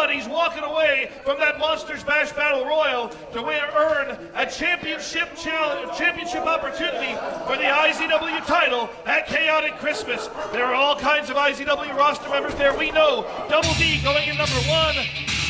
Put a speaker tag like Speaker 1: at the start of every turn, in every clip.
Speaker 1: Everybody's walking away from that Monsters Bash Battle Royal to earn a championship opportunity for the IZW title at Chaotic Christmas. There are all kinds of IZW roster members there. We know Double D going in number 1,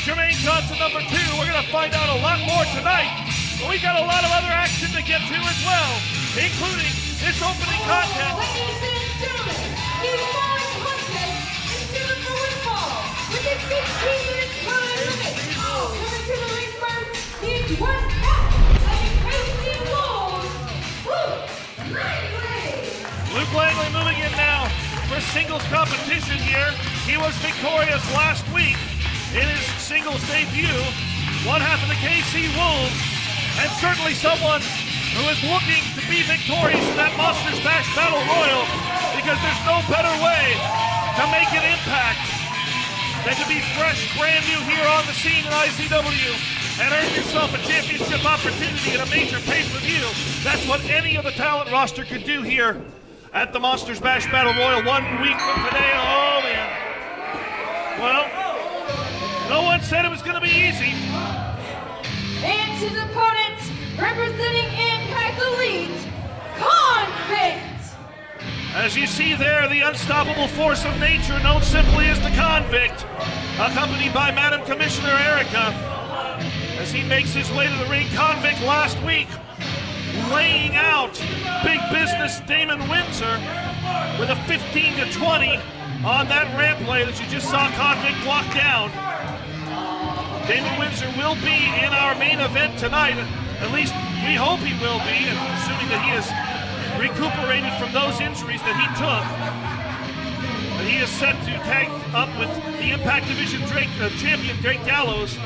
Speaker 1: Jermaine Johnson number 2. We're going to find out a lot more tonight. But we've got a lot of other action to get to as well, including this opening contest.
Speaker 2: Ladies and gentlemen, he's 102 for Winfall with a 16-minute time limit. Coming to the ring first, he's one half of the Crazy Wolves, Luke Langley.
Speaker 1: Luke Langley moving in now for singles competition here. He was victorious last week in his singles debut, one half of the KC Wolves, and certainly someone who is looking to be victorious in that Monsters Bash Battle Royal, because there's no better way to make an impact than to be fresh, brand new here on the scene in IZW and earn yourself a championship opportunity in a major pay-per-view. That's what any of the talent roster could do here at the Monsters Bash Battle Royal 1 week from today. Oh man. Well, no one said it was going to be easy.
Speaker 2: And his opponent, representing Impact Elite, Convict.
Speaker 1: As you see there, the unstoppable force of nature known simply as the Convict, accompanied by Madam Commissioner Erica, as he makes his way to the ring. Convict last week laying out big business Damon Windsor with a 15-20 on that ramp play that you just saw Convict walk down. Damon Windsor will be in our main event tonight. At least we hope he will be, and assuming that he has recuperated from those injuries that he took. But he is set to tag up with the Impact Division champion Drake Gallows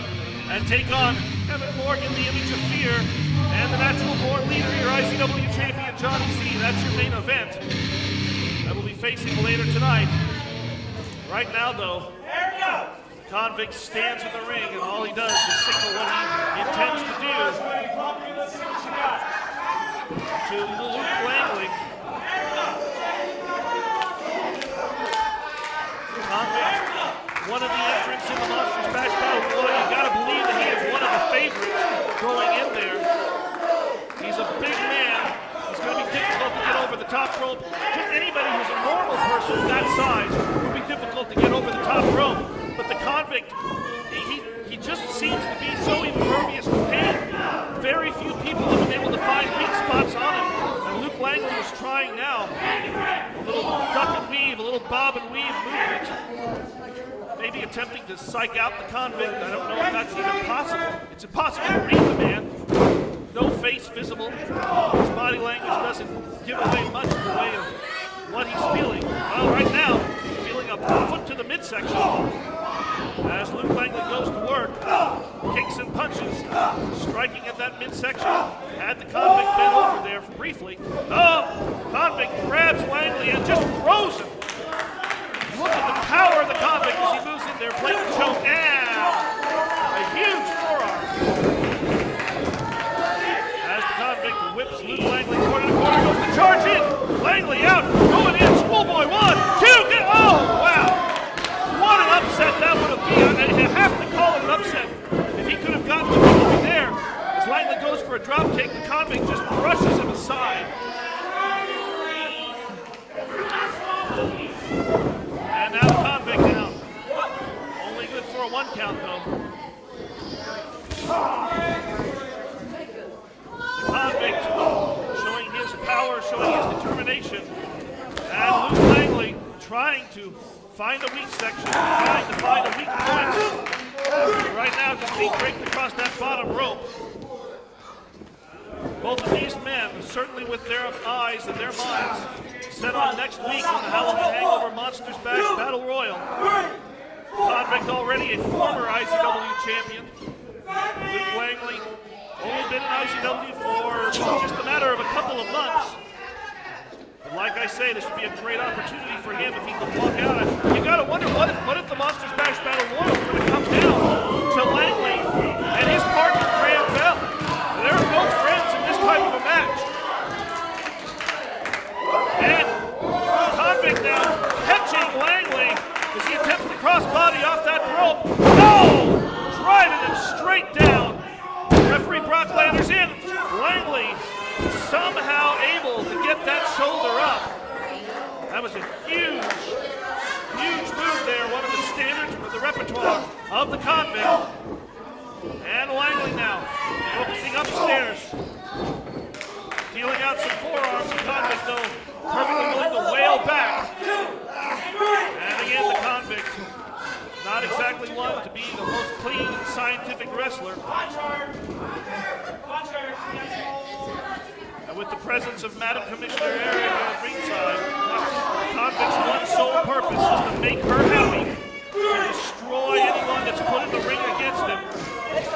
Speaker 1: and take on Kevin Morgan, the Image of Fear, and the Natural Born Leader, your IZW champion Johnny Z. That's your main event that we'll be facing later tonight. Right now, though, Convict stands in the ring, and all he does is signal what he intends to do to Luke Langley. Convict, one of the entrants in the Monsters Bash Battle Royal. You gotta believe that he is one of the favorites going in there. He's a big man. It's gonna be difficult to get over the top rope. Just anybody who's a normal person that size would be difficult to get over the top rope. But the Convict, he just seems to be so impervious to pain. Very few people have been able to find weak spots on him. And Luke Langley is trying now. A little duck and weave, a little bob and weave movement. Maybe attempting to psych out the Convict. I don't know if that's even possible. It's impossible to read the man. No face visible. His body language doesn't give away much in the way of what he's feeling. Well, right now, he's feeling a foot to the midsection. As Luke Langley goes to work, kicks and punches, striking at that midsection. Had the Convict bent over there briefly. Oh, Convict grabs Langley and just throws him. Look at the power of the Convict as he moves in there, blatant choke, and a huge forearm. As the Convict whips Luke Langley corner to corner, goes to charge in. Langley out, going in, schoolboy, 1, 2, get, oh, wow. What an upset that would have been. You have to call it an upset. If he could have gotten the victory there, as Langley goes for a drop kick, the Convict just brushes him aside. And now the Convict down. Only good for a 1 count, though. The Convict showing his power, showing his determination. And Luke Langley trying to find a weak section, trying to find a weak point. Right now, just being raked across that bottom rope. Both of these men, certainly with their eyes and their minds, set on next week on the Halloween Hangover Monsters Bash Battle Royal. Convict already a former IZW champion. Luke Langley only been in IZW for just a matter of a couple of months. But like I say, this would be a great opportunity for him if he could walk out. You gotta wonder what if the Monsters Bash Battle Royal is gonna come down to Langley and his partner Graham Bell. There are no friends in this type of a match. And Convict now catching Langley as he attempts to cross body off that rope. No! of the convict. And Langley now, focusing upstairs. Dealing out some forearms. The convict, though, perfectly willing to wail back. And again, the convict, not exactly one to be the most clean and scientific wrestler. And with the presence of Madam Commissioner Eric at ringside, the convict's one sole purpose is to make her happy, to destroy anyone that's put in the ring against him. He's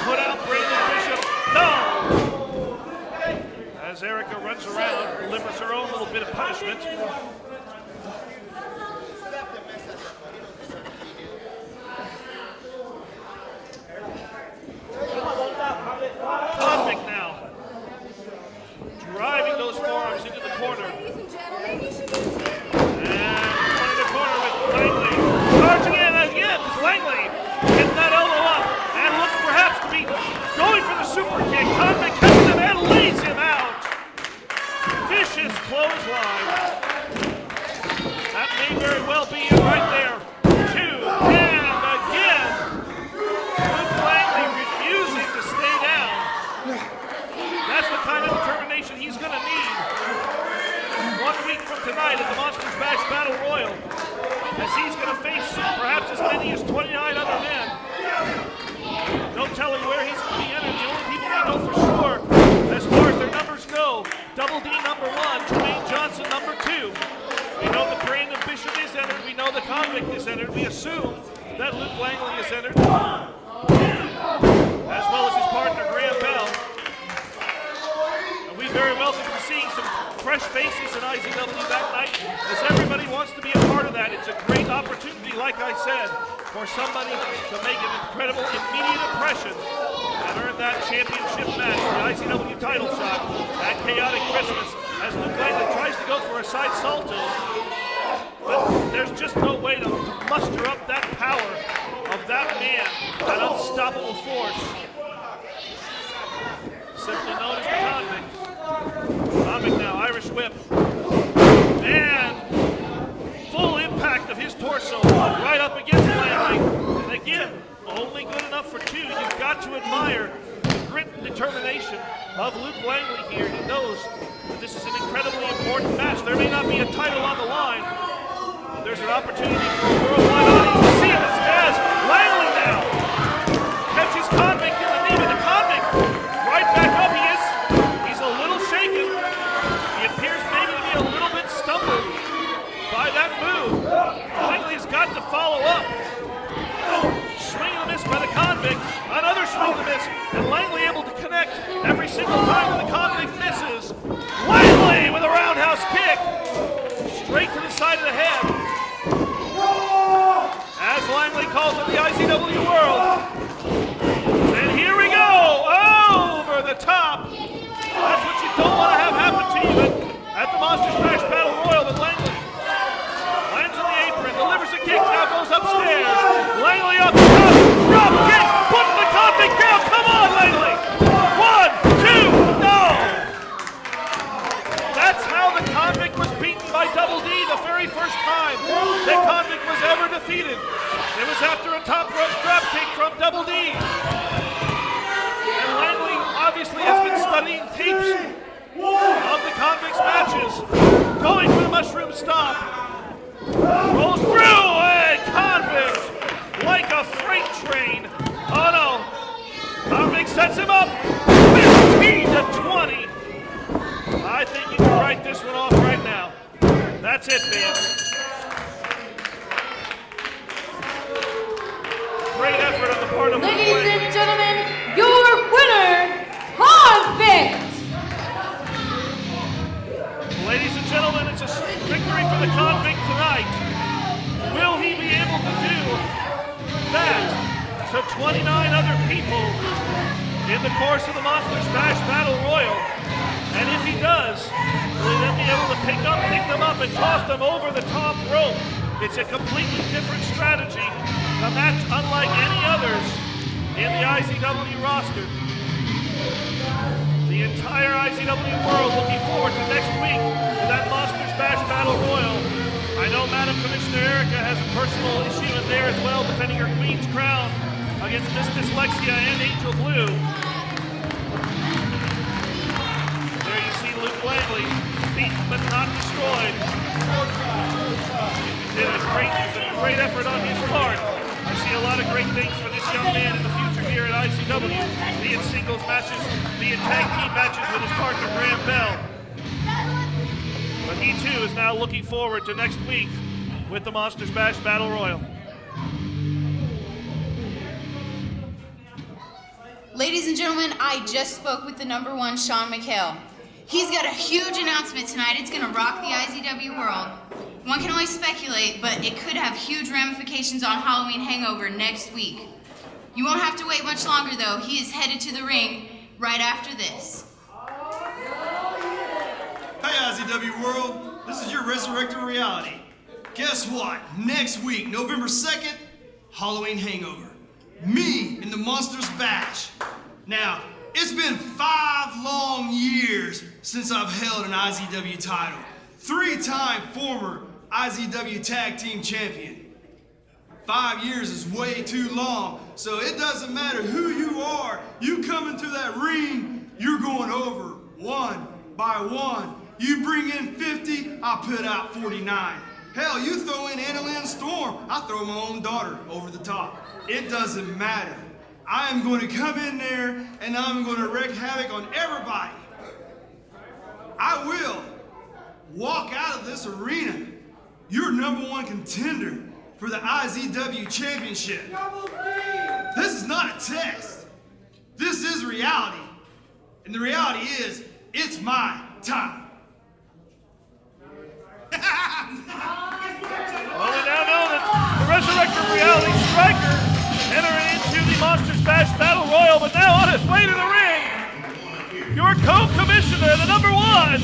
Speaker 1: put out Brandon Bishop. No! As Erica runs around, delivers her own little bit of punishment. Convict now, driving those forearms into the corner.
Speaker 2: Ladies and gentlemen, you should be
Speaker 1: And in the corner with Langley. Charging in again, Langley getting that elbow up and looks perhaps to be going for the super kick. Convict catches him and leads him out. Vicious clothesline. That may very well be it right there. 2, and again, Luke Langley refusing to stay down. That's the kind of determination he's going to need 1 week from tonight at the Monsters Bash Battle Royal, as he's going to face perhaps as many as 29 other men. No telling where he's going to be entered. The only people we know for sure, as far as their numbers go, Double D number 1, Jermaine Johnson number 2. We know that Brandon Bishop is entered. We know the convict is entered. We assume that Luke Langley is entered, as well as his partner Graham Bell. And we very well could be seeing some fresh faces in IZW that night, as everybody wants to be a part of that. It's a great opportunity, like I said, for somebody to make an incredible immediate impression and earn that championship match, the IZW title shot at Chaotic Christmas, as Luke Langley tries to go for a side salto. But there's just no way to muster up that power of that man, that unstoppable force, simply known as the convict. Convict now, Irish whip. And full impact of his torso right up against Langley. And again, only good enough for 2. You've got to admire the grit and determination of Luke Langley here. He knows that this is an incredibly important match. There may not be a title on the line, but there's an opportunity for a worldwide audience to see this as Langley now catches convict in the knee, but the convict right back up. He's a little shaken. He appears maybe to be a little bit stumbled by that move. Langley's got to follow up. Swing and a miss by the convict. Another swing and a miss. And Langley able to connect every single time when the convict misses. Langley with a roundhouse kick. Straight to the side of the head. As Langley calls it the IZW World. And here we go. Over the top. That's what you don't want to have happen to you at the Monsters Bash Battle Royal. But Langley lands on the apron, delivers a kick, now goes upstairs. Langley up top, drop kick, puts the convict down. Come on, Langley. 1, 2, no. That's how the convict was beaten by Double D the very first time that convict was ever defeated. It was after a top rope drop kick from Double D. And Langley obviously has been studying tapes of the convict's matches, going for the mushroom stomp. Rolls through, and convict like a freight train. Oh no, convict sets him up, 15-20. I think you can write this one off right now. That's it, man. Great effort on the part of Luke
Speaker 2: Ladies
Speaker 1: Langley.
Speaker 2: and gentlemen, your winner, Convict!
Speaker 1: Ladies and gentlemen, it's a victory for the convict tonight. Will he be able to do that to 29 other people in the course of the Monsters Bash Battle Royal? And if he does, will he then be able to pick them up and toss them over the top rope? It's a completely different strategy, a match unlike any others in the IZW roster. The entire IZW world looking forward to next week to that Monsters Bash Battle Royal. I know Madam Commissioner Erica has a personal issue and Gallows there as well, defending her Queen's crown against Miss Dyslexia and Angel Blue. There you see Luke Langley, beaten but not destroyed. Did a great effort on his part. I see a lot of great things for this young man in the future here at IZW, be it singles matches, be it tag team matches with his partner Graham Bell. But he too is now looking forward to next week with the Monsters Bash Battle Royal.
Speaker 3: Ladies and gentlemen, I just spoke with the #1 Sean McHale. He's got a huge announcement tonight. It's gonna rock the IZW world. One can only speculate, but it could have huge ramifications on Halloween Hangover next week. You won't have to wait much longer though. He is headed to the ring right after this.
Speaker 4: Hey IZW world, this is your Resurrected Reality. Guess what? Next week, November 2nd, Halloween Hangover. Me in the Monsters Bash. Now, it's been 5 long years since I've held an IZW title. 3-time former IZW Tag Team Champion. 5 years is way too long, so it doesn't matter who you are. You come into that ring, you're going over one by one. You bring in 50, I put out 49. Hell, you throw in Annalyn Storm, I throw my own daughter over the top. It doesn't matter. I am going to come in there and I'm going to wreak havoc on everybody. I will walk out of this arena your #1 contender for the IZW Championship. This is not a test. This is reality. And the reality is, it's my time.
Speaker 1: Well, we now know that the Resurrected Reality Striker entering into the Monsters Bash Battle Royal, but now on his way to the ring, your co-commissioner, the #1,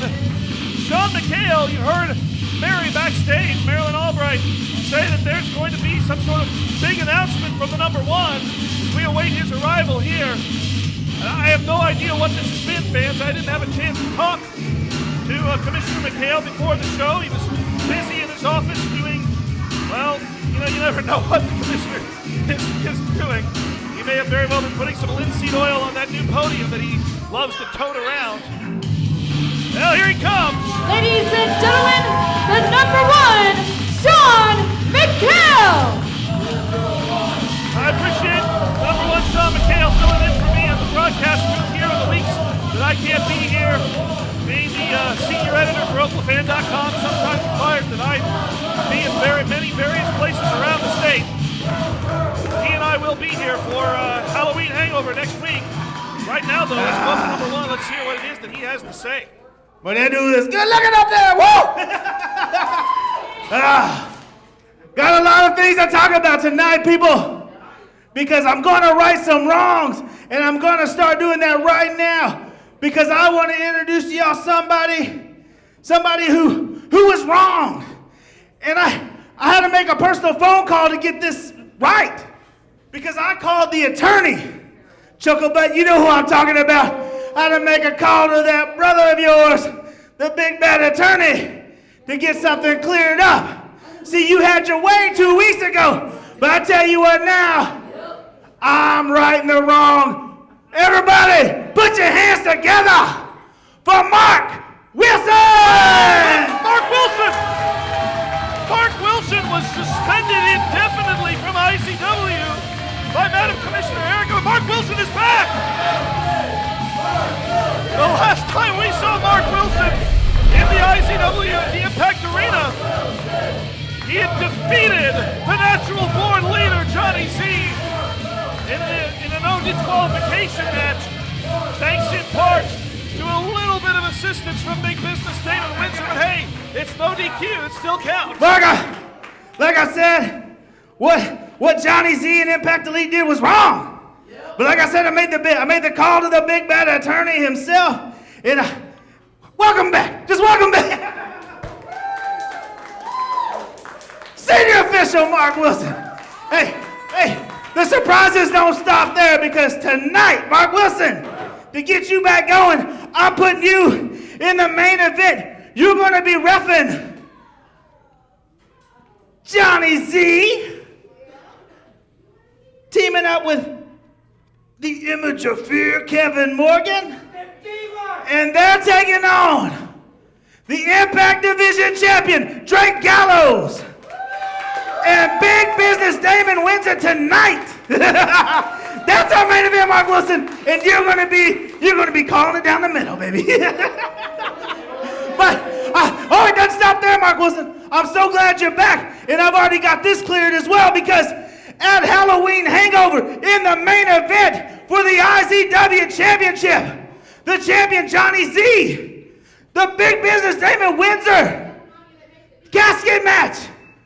Speaker 1: Sean McHale. You heard Mary backstage, Marilyn Albright, say that there's going to be some sort of big announcement from the #1 as we await his arrival here. I have no idea what this has been, fans. I didn't have a chance to talk to Commissioner McHale before the show. He was busy in his office doing, well, you never know what the commissioner is doing. He may have very well been putting some linseed oil on that new podium that he loves to tote around. Well, here he comes.
Speaker 2: Ladies and gentlemen, the #1, Sean McHale.
Speaker 1: I appreciate #1 Sean McHale filling in for me on the broadcast booth here in the weeks that I can't be here. Being the senior editor for Oklafan.com sometimes requires that I be in many various places around the state. He and I will be here for Halloween Hangover next week. Right now, though, let's go to #1. Let's hear what it is that he has to say.
Speaker 5: But that dude is good looking up there. Whoa! Got a lot of things to talk about tonight, people. Because I'm going to right some wrongs. And I'm going to start doing that right now. Because I want to introduce to y'all somebody who was wrong. And I had to make a personal phone call to get this right. Because I called the attorney. Chucklebutt, you know who I'm talking about. I had to make a call to that brother of yours, the big bad attorney, to get something cleared up. See, you had your way 2 weeks ago, but I tell you what now, I'm righting the wrong. Everybody, put your hands together for Mark Wilson!
Speaker 1: Mark Wilson! Mark Wilson was suspended indefinitely from IZW by Madam Commissioner Erica. Mark Wilson is back! The last time we saw Mark Wilson in the IZW at the Impact Arena, he had defeated the natural-born leader, Johnny Z, in a no disqualification match, thanks in part to a little bit of assistance from big business David Windsor. But hey, it's no DQ, it still counts.
Speaker 5: Like I said, what Johnny Z and Impact Elite did was wrong. But like I said, I made the call to the big bad attorney himself. And welcome back. Just welcome back. Senior official Mark Wilson. Hey, the surprises don't stop there because tonight, Mark Wilson, to get you back going, I'm putting you in the main event. You're going to be reffing Johnny Z teaming up with the Image of Fear, Kevin Morgan. And they're taking on the Impact Division Champion, Drake Gallows. And Big Business Damon Windsor tonight. That's our main event, Mark Wilson. And you're gonna be calling it down the middle, baby. But it doesn't stop there, Mark Wilson. I'm so glad you're back. And I've already got this cleared as well, because at Halloween Hangover, in the main event for the IZW Championship, the champion Johnny Z, the Big Business Damon Windsor casket match.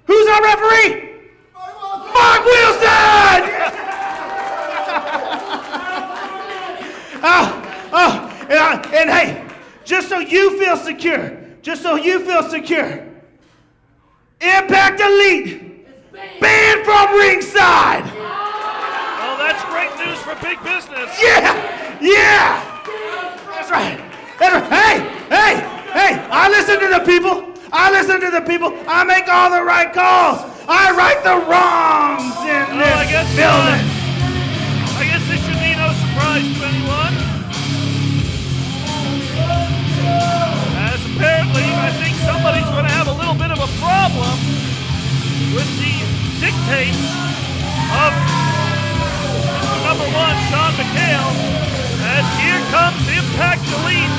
Speaker 5: Who's our referee? Mark Wilson! And hey, just so you feel secure, Impact Elite, banned from ringside.
Speaker 1: Oh, that's great news for Big Business.
Speaker 5: Yeah. That's right. Hey, I listen to the people. I make all the right calls. I right the wrongs in this building.
Speaker 1: I guess this should be no surprise to anyone. As apparently, I think somebody's going to have a little bit of a problem with the dictates of number one, Sean McHale, as here comes Impact Elite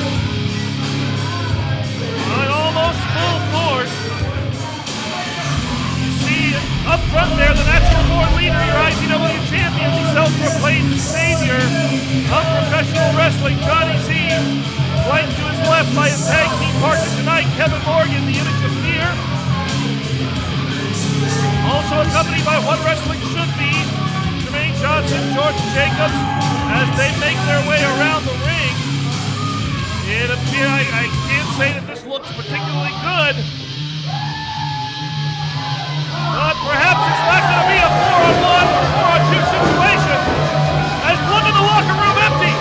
Speaker 1: on almost full force. You see up front there, the natural born leader, your IZW champion, the self-proclaimed savior of professional wrestling, Johnny Z, flanked to his left by his tag team partner tonight, Kevin Morgan, the Image of Fear. Also accompanied by What Wrestling Should Be, Jermaine Johnson, George Jacobs, as they make their way around the ring. I can't say that this looks particularly good, but perhaps it's not going to be a 4-on-1 or 4-on-2 situation, as look in the locker room empty.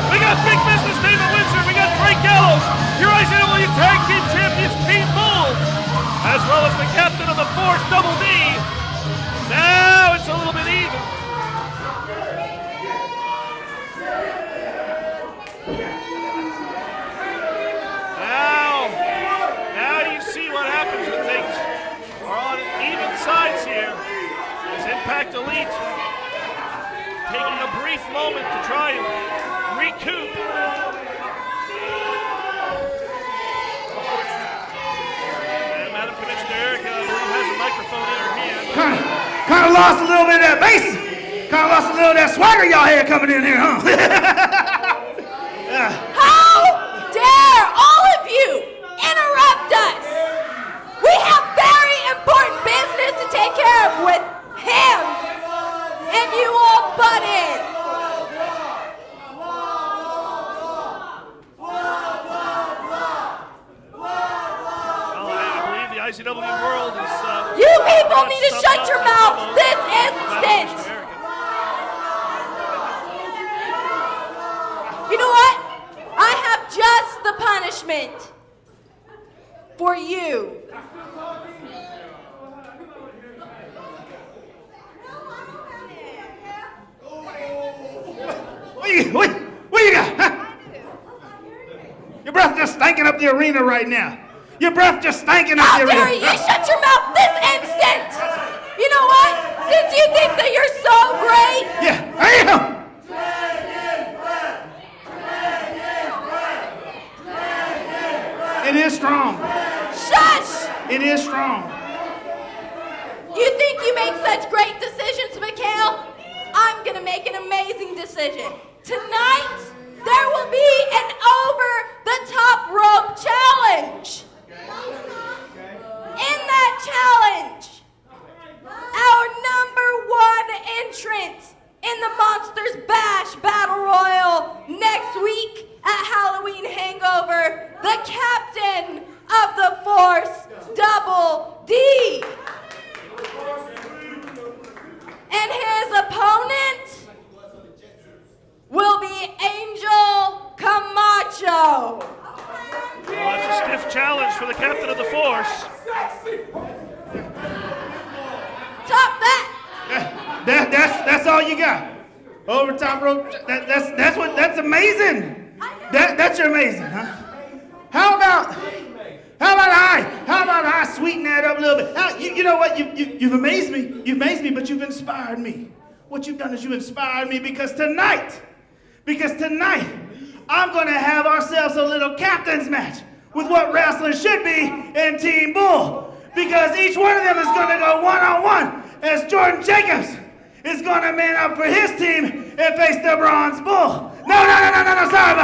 Speaker 1: We got Big Business David Windsor, we got Drake Gallows, your IZW Tag Team Champions Team Bull, as well as the captain of the Force, Double D. Now it's a little bit even. Now you see what happens when things are on even sides here. As Impact Elite taking a brief moment to try and recoup. And Madam Commissioner Erica, I believe, has a microphone in her hand.
Speaker 5: Kind of lost a little bit of that bass. Kind of lost a little of that swagger y'all had coming in here, huh?
Speaker 2: How dare all of you interrupt us? We have very important business to take care of with him, and you all butt in.
Speaker 1: Well, I believe the IZW world is...
Speaker 2: You people need to shut your mouths this instant. You know what? I have just the punishment for you.
Speaker 5: What you got? Huh? Your breath just stinking up the arena right now. Your breath just stinking up the arena.
Speaker 2: How dare you shut your mouth this instant? You know what? Since you think that you're so great.
Speaker 5: Yeah, I am. It is strong.
Speaker 2: Shush!
Speaker 5: It is strong.
Speaker 2: You think you make such great decisions, McHale? I'm gonna make an amazing decision. Tonight, there will be an over-the-top rope challenge. In that challenge, our #1 entrant in the Monsters Bash Battle Royal next week at Halloween Hangover, the captain of the Force, Double D. And his opponent will be Angel Camacho.
Speaker 1: Well, that's a stiff challenge for the captain of the Force.
Speaker 2: Top that.
Speaker 5: That's all you got. Over top rope. That's amazing. That's amazing, huh? How about I sweeten that up a little bit? You know what? You've amazed me. You've amazed me, but you've inspired me. What you've done is you inspired me because tonight, I'm going to have ourselves a little captain's match with what wrestling should be in Team Bull. Because each one of them is going to go one-on-one as Jordan Jacobs is going to man up for his team and face the Bronze Bull. No, sorry,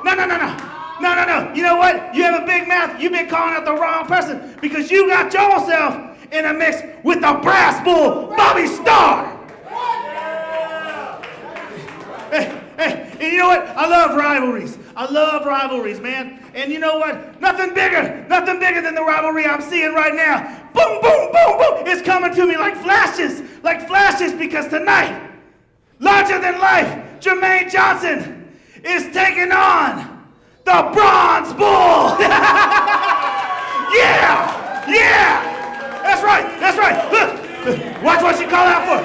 Speaker 5: but no. You know what? You have a big mouth. You've been calling out the wrong person because you got yourself in a mix with the Brass Bull, Bobby Starr. Hey, and you know what? I love rivalries, man. And you know what? Nothing bigger than the rivalry I'm seeing right now. Boom, boom, boom, boom. It's coming to me like flashes, because tonight, larger than life, Jermaine Johnson is taking on the Bronze Bull. Yeah. That's right. Look, watch what you call out for.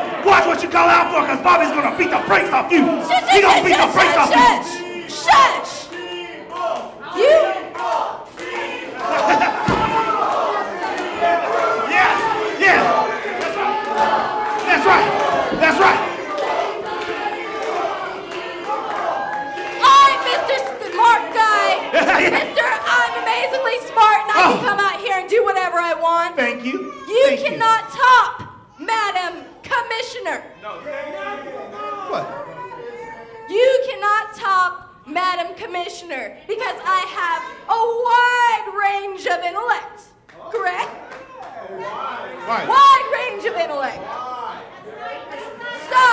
Speaker 5: Because Bobby's going to beat the brakes off you. He's going to beat the brakes off you.
Speaker 2: Shush! You?
Speaker 5: Yeah. That's right.
Speaker 2: I'm Mr. Smart Guy. I'm amazingly smart and I can come out here and do whatever I want.
Speaker 5: Thank you.
Speaker 2: You cannot top Madam Commissioner.
Speaker 5: What?
Speaker 2: You cannot top Madam Commissioner because I have a wide range of intellect. Correct? Wide range of intellect. So,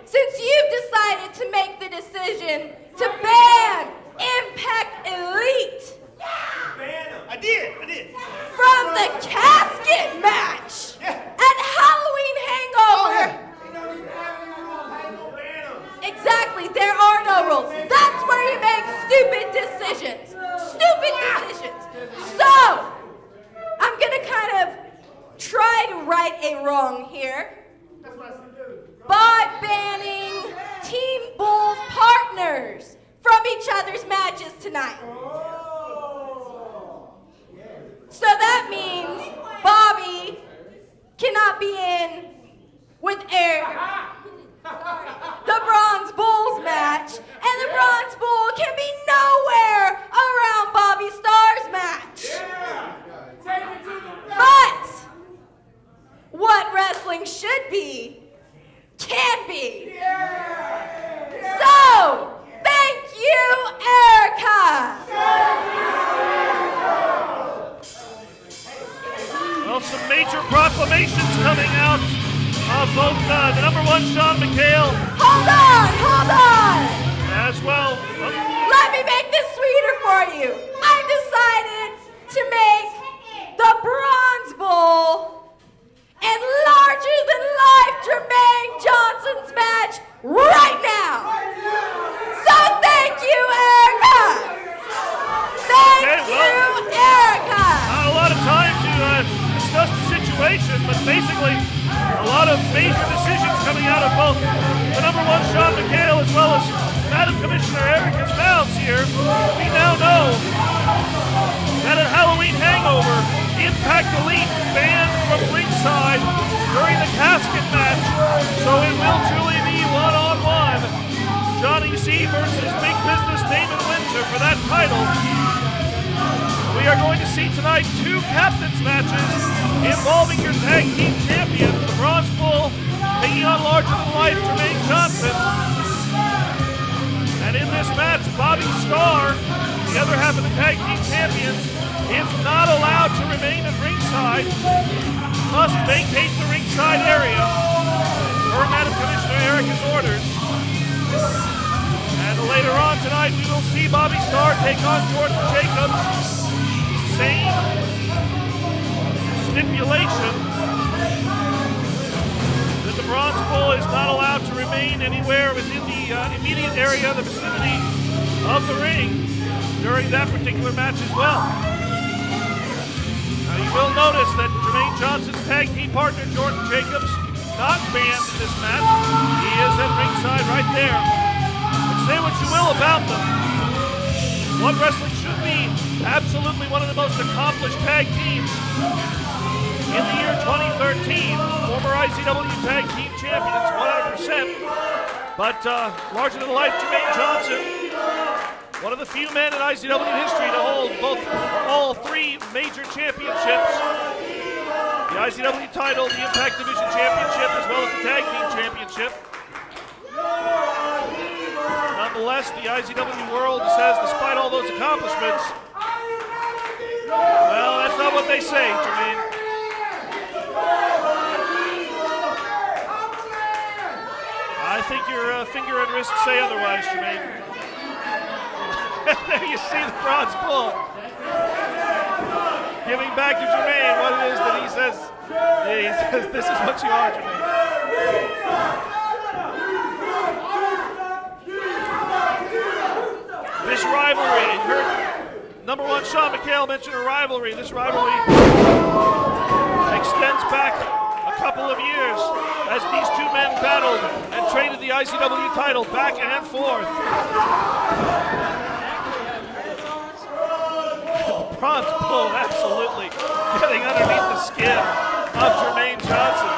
Speaker 2: since you've decided to make the decision to ban Impact Elite
Speaker 5: I did.
Speaker 2: from the casket match at Halloween Hangover. Exactly, there are no rules. That's where you make stupid decisions. So, I'm gonna kind of try to right a wrong here by banning Team Bull's partners from each other's matches tonight. So that means Bobby cannot be in with Eric. The Bronze Bull's match, and the Bronze Bull can be nowhere around Bobby Starr's match. But what wrestling should be, can be. So, thank you, Erica.
Speaker 1: Well, some major proclamations coming out of both the number one Sean McHale.
Speaker 2: Hold on.
Speaker 1: As well.
Speaker 2: Let me make this sweeter for you. I've decided to make the Bronze Bull and larger-than-life Jermaine Johnson's match right now. So thank you, Erica. Thank you, Erica.
Speaker 1: Not a lot of time to discuss the situation, but basically a lot of major decisions coming out of both the number one Sean McHale as well as Madam Commissioner Erica's mouths here. We now know that at Halloween Hangover, Impact Elite banned from ringside during the casket match, so it will truly be one-on-one. Johnny C versus Big Business Damon Windsor for that title. We are going to see tonight two captains matches involving your tag team champions, the Bronze Bull taking on larger-than-life Jermaine Johnson. And in this match, Bobby Starr, the other half of the tag team champions, is not allowed to remain at ringside, must vacate the ringside area per Madam Commissioner Erica's orders. And later on tonight, we will see Bobby Starr take on Jordan Jacobs. Same stipulation that the Bronze Bull is not allowed to remain anywhere within the immediate area, the vicinity of the ring during that particular match as well. Now you will notice that Jermaine Johnson's tag team partner Jordan Jacobs not banned in this match. He is at ringside right there. But say what you will about them. What Wrestling should be absolutely one of the most accomplished tag teams in the year 2013. Former IZW Tag Team Champions, 100%. But larger-than-life Jermaine Johnson, one of the few men in IZW history to hold all three major championships. The IZW title, the Impact Division Championship, as well as the Tag Team Championship. Nonetheless, the IZW World says, despite all those accomplishments, well, that's not what they say, Jermaine. I think your finger and wrist say otherwise, Jermaine. There you see the bronze bull giving back to Jermaine what it is that he says. Yeah, he says, this is what you are, Jermaine. This rivalry, you heard number one Sean McHale mention a rivalry. This rivalry extends back a couple of years as these two men battled and traded the IZW title back and forth. The bronze bull absolutely getting underneath the skin of Jermaine Johnson.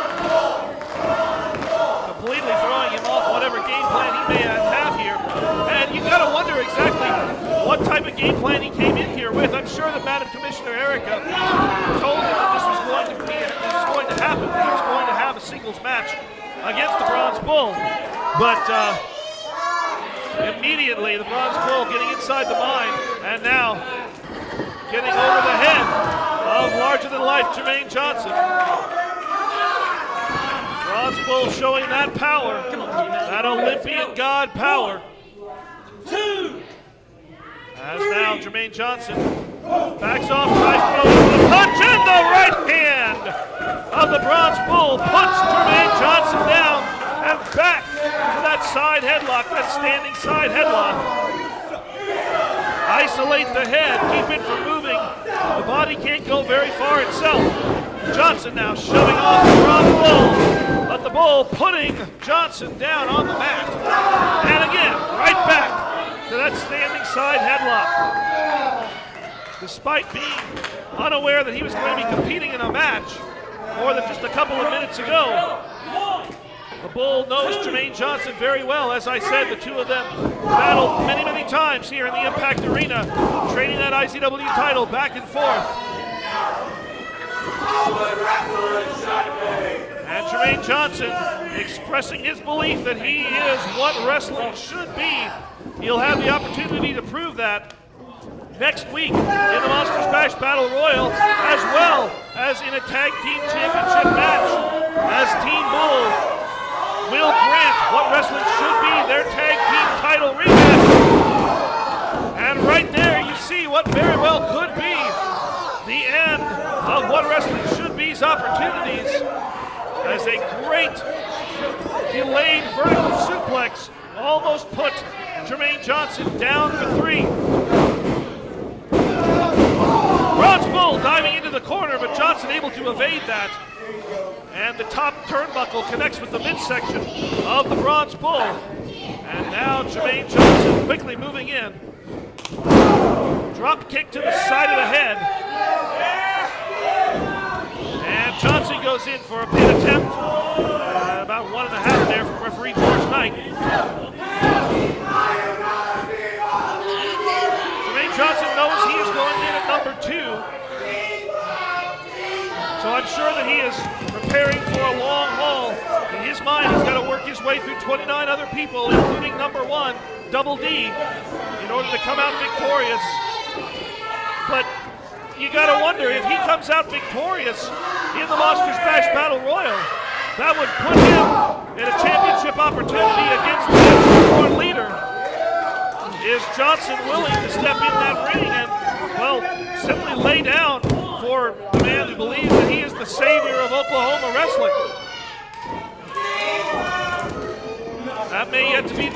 Speaker 1: Completely throwing him off whatever game plan he may have here. And you gotta wonder exactly what type of game plan he came in here with. I'm sure that Madam Commissioner Erica told him that this was going to happen. He was going to have a singles match against the Bronze Bull. But immediately the Bronze Bull getting inside the mind and now getting over the head of larger-than-life Jermaine Johnson. Bronze Bull showing that power, that Olympian God power. As now Jermaine Johnson backs off, tries to go with a punch in the right hand of the Bronze Bull. Puts Jermaine Johnson down and back to that side headlock, that standing side headlock. Isolate the head, keep it from moving. The body can't go very far itself. Johnson now shoving off the Bronze Bull, but the Bull putting Johnson down on the mat. And again, right back to that standing side headlock. Despite being unaware that he was going to be competing in a match more than just a couple of minutes ago, the Bull knows Jermaine Johnson very well. As I said, the two of them battled many, many times here in the Impact Arena, trading that IZW title back and forth. And Jermaine Johnson expressing his belief that he is what wrestling should be. He'll have the opportunity to prove that next week in the Monsters Bash Battle Royal, as well as in a Tag Team Championship match, as Team Bull will grant what wrestling should be their Tag Team title rematch. And right there you see what very well could be the end of what wrestling should be's opportunities, as a great delayed vertical suplex almost put Jermaine Johnson down for 3. Bronze Bull diving into the corner, but Johnson able to evade that. And the top turnbuckle connects with the midsection of the Bronze Bull. And now Jermaine Johnson quickly moving in. Drop kick to the side of the head. And Johnson goes in for a pin attempt. About 1.5 there from referee George Knight. Jermaine Johnson knows he is going in at number 2. So I'm sure that he is preparing for a long haul. In his mind, he's got to work his way through 29 other people, including number 1, Double D, in order to come out victorious. But you got to wonder, if he comes out victorious in the Monsters Bash Battle Royal, that would put him in a championship opportunity against the F4 leader. Is Johnson willing to step in that ring and, well, simply lay down for the man who believes that he is the savior of Oklahoma wrestling? That may yet to be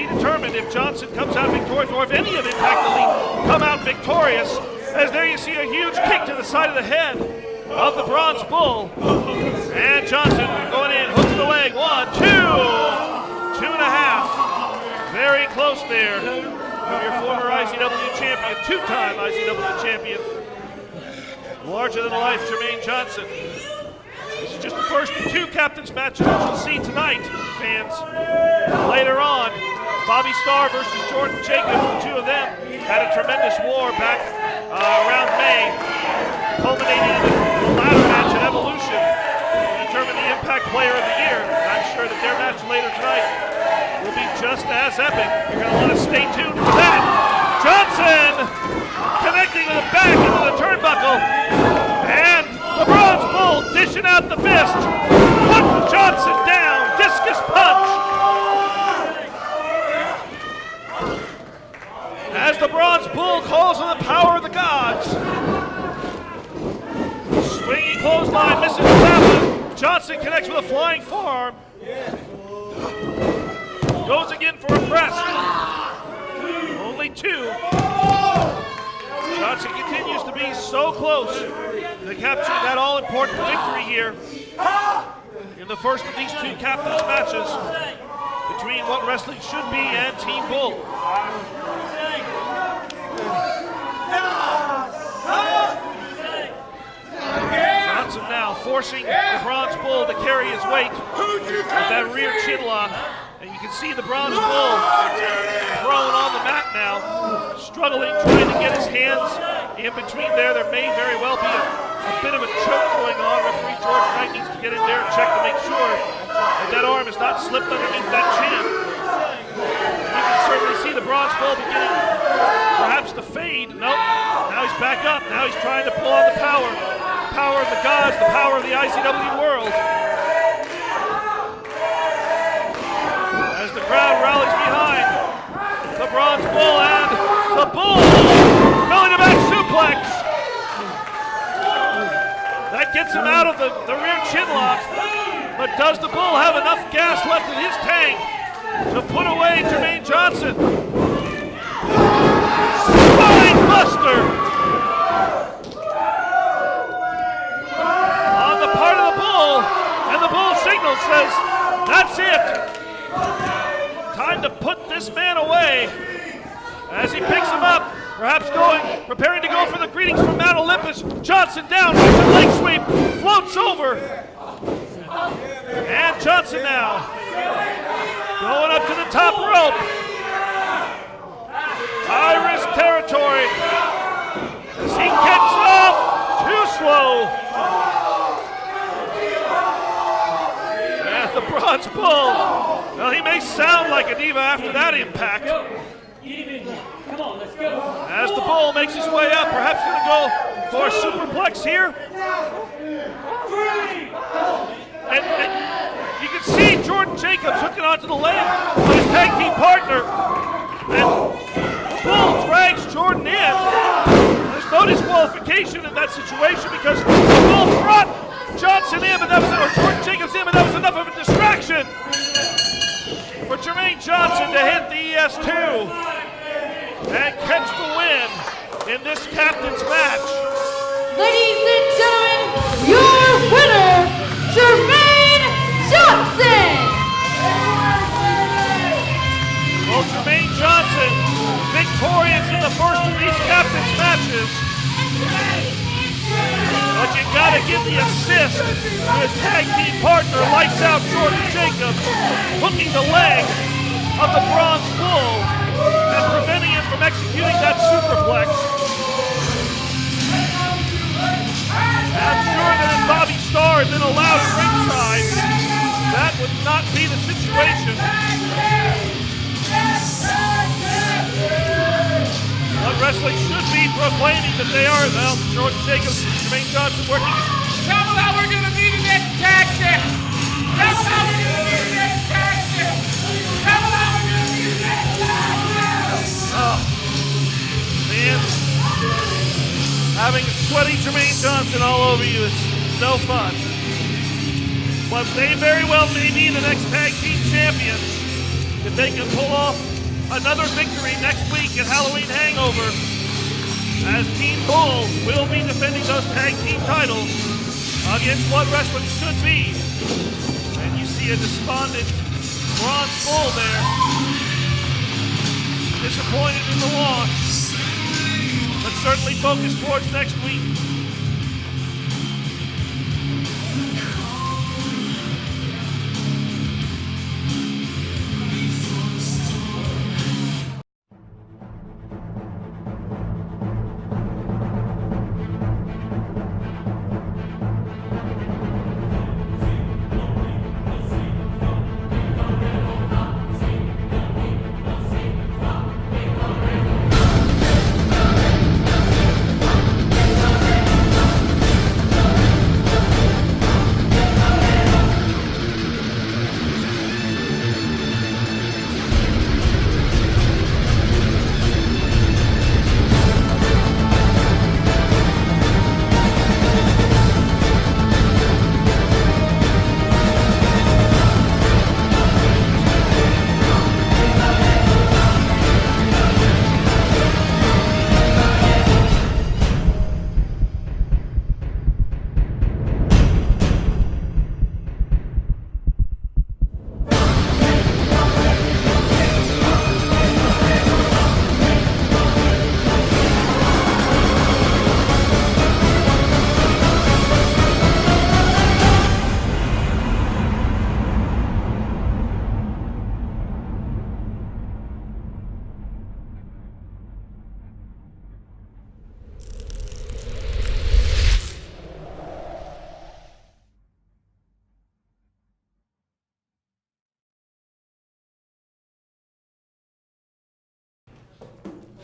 Speaker 1: determined if Johnson comes out victorious, or if any of Impact Elite come out victorious. As there you see a huge kick to the side of the head of the Bronze Bull. And Johnson going in, hooks the leg. 1, 2, 2.5. Very close there. Your former IZW champion, two-time IZW champion. Larger than life, Jermaine Johnson. This is just the first of two captains matches that you'll see tonight, fans. Later on, Bobby Starr versus Jordan Jacobs. The two of them had a tremendous war back around May, culminating in the ladder match at Evolution to determine the Impact Player of the Year. I'm sure that their match later tonight will be just as epic. You're going to want to stay tuned for that. Johnson connecting with the back into the turnbuckle. And the Bronze Bull dishing out the fist. Putting Johnson down. Discus punch. As the Bronze Bull calls on the power of the gods. Swinging clothesline, misses the grappling. Johnson connects with a flying forearm. Goes again for a press. Only two. Johnson continues to be so close to capturing that all-important victory here in the first of these two captains' matches between What Wrestling Should Be and Team Bull. Johnson now forcing the Bronze Bull to carry his weight with that rear chin lock. And you can see the Bronze Bull thrown on the mat now, struggling, trying to get his hands in between there. There may very well be a bit of a choke going on. Referee George Knight needs to get in there and check to make sure that that arm is not slipped underneath that chin. You can certainly see the Bronze Bull beginning perhaps to fade. Nope, now he's back up. Now he's trying to pull on the power. Power of the gods, the power of the IZW world. As the crowd rallies behind the Bronze Bull, and the Bull belly to back suplex. That gets him out of the rear chin lock. But does the Bull have enough gas left in his tank to put away Jermaine Johnson? Spine buster on the part of the Bull, and the Bull signal says, "That's it. Time to put this man away." As he picks him up, perhaps preparing to go for the greetings from Mount Olympus. Johnson down, leg sweep, floats over. And Johnson now going up to the top rope. High risk territory. As he gets off, too slow. And the Bronze Bull, well, he may sound like a diva after that impact.
Speaker 6: Come on, let's go.
Speaker 1: As the Bull makes his way up, perhaps going to go for a superplex here. And you can see Jordan Jacobs hooking onto the leg of his tag team partner. And Bull drags Jordan in. There's no disqualification in that situation because Bull brought Johnson in, or Jordan Jacobs in, but that was enough of a distraction for Jermaine Johnson to hit the ES2 and catch the win in this captain's match.
Speaker 2: Ladies and gentlemen, your winner, Jermaine Johnson!
Speaker 1: Well, Jermaine Johnson, victorious in the first of these captain's matches. But you gotta give the assist to his tag team partner, Lights Out Jordan Jacobs, hooking the leg of the Bronze Bull and preventing him from executing that superplex. I'm sure that if Bobby Starr had been allowed at ringside, that would not be the situation. What wrestling should be proclaiming that they are. Well, Jordan Jacobs, Jermaine Johnson working.
Speaker 6: Tell them how we're going to be the next tag team. Tell them how we're going to be the next tag team. Tell them how we're going to be the next tag team.
Speaker 1: Oh, man. Having sweaty Jermaine Johnson all over you is no fun. But they very well may be the next tag team champions if they can pull off another victory next week at Halloween Hangover, as Team Bull will be defending those tag team titles against What Wrestling Should Be. And you see see a despondent Bronze Bull there. Disappointed in the loss, but certainly focused towards next week.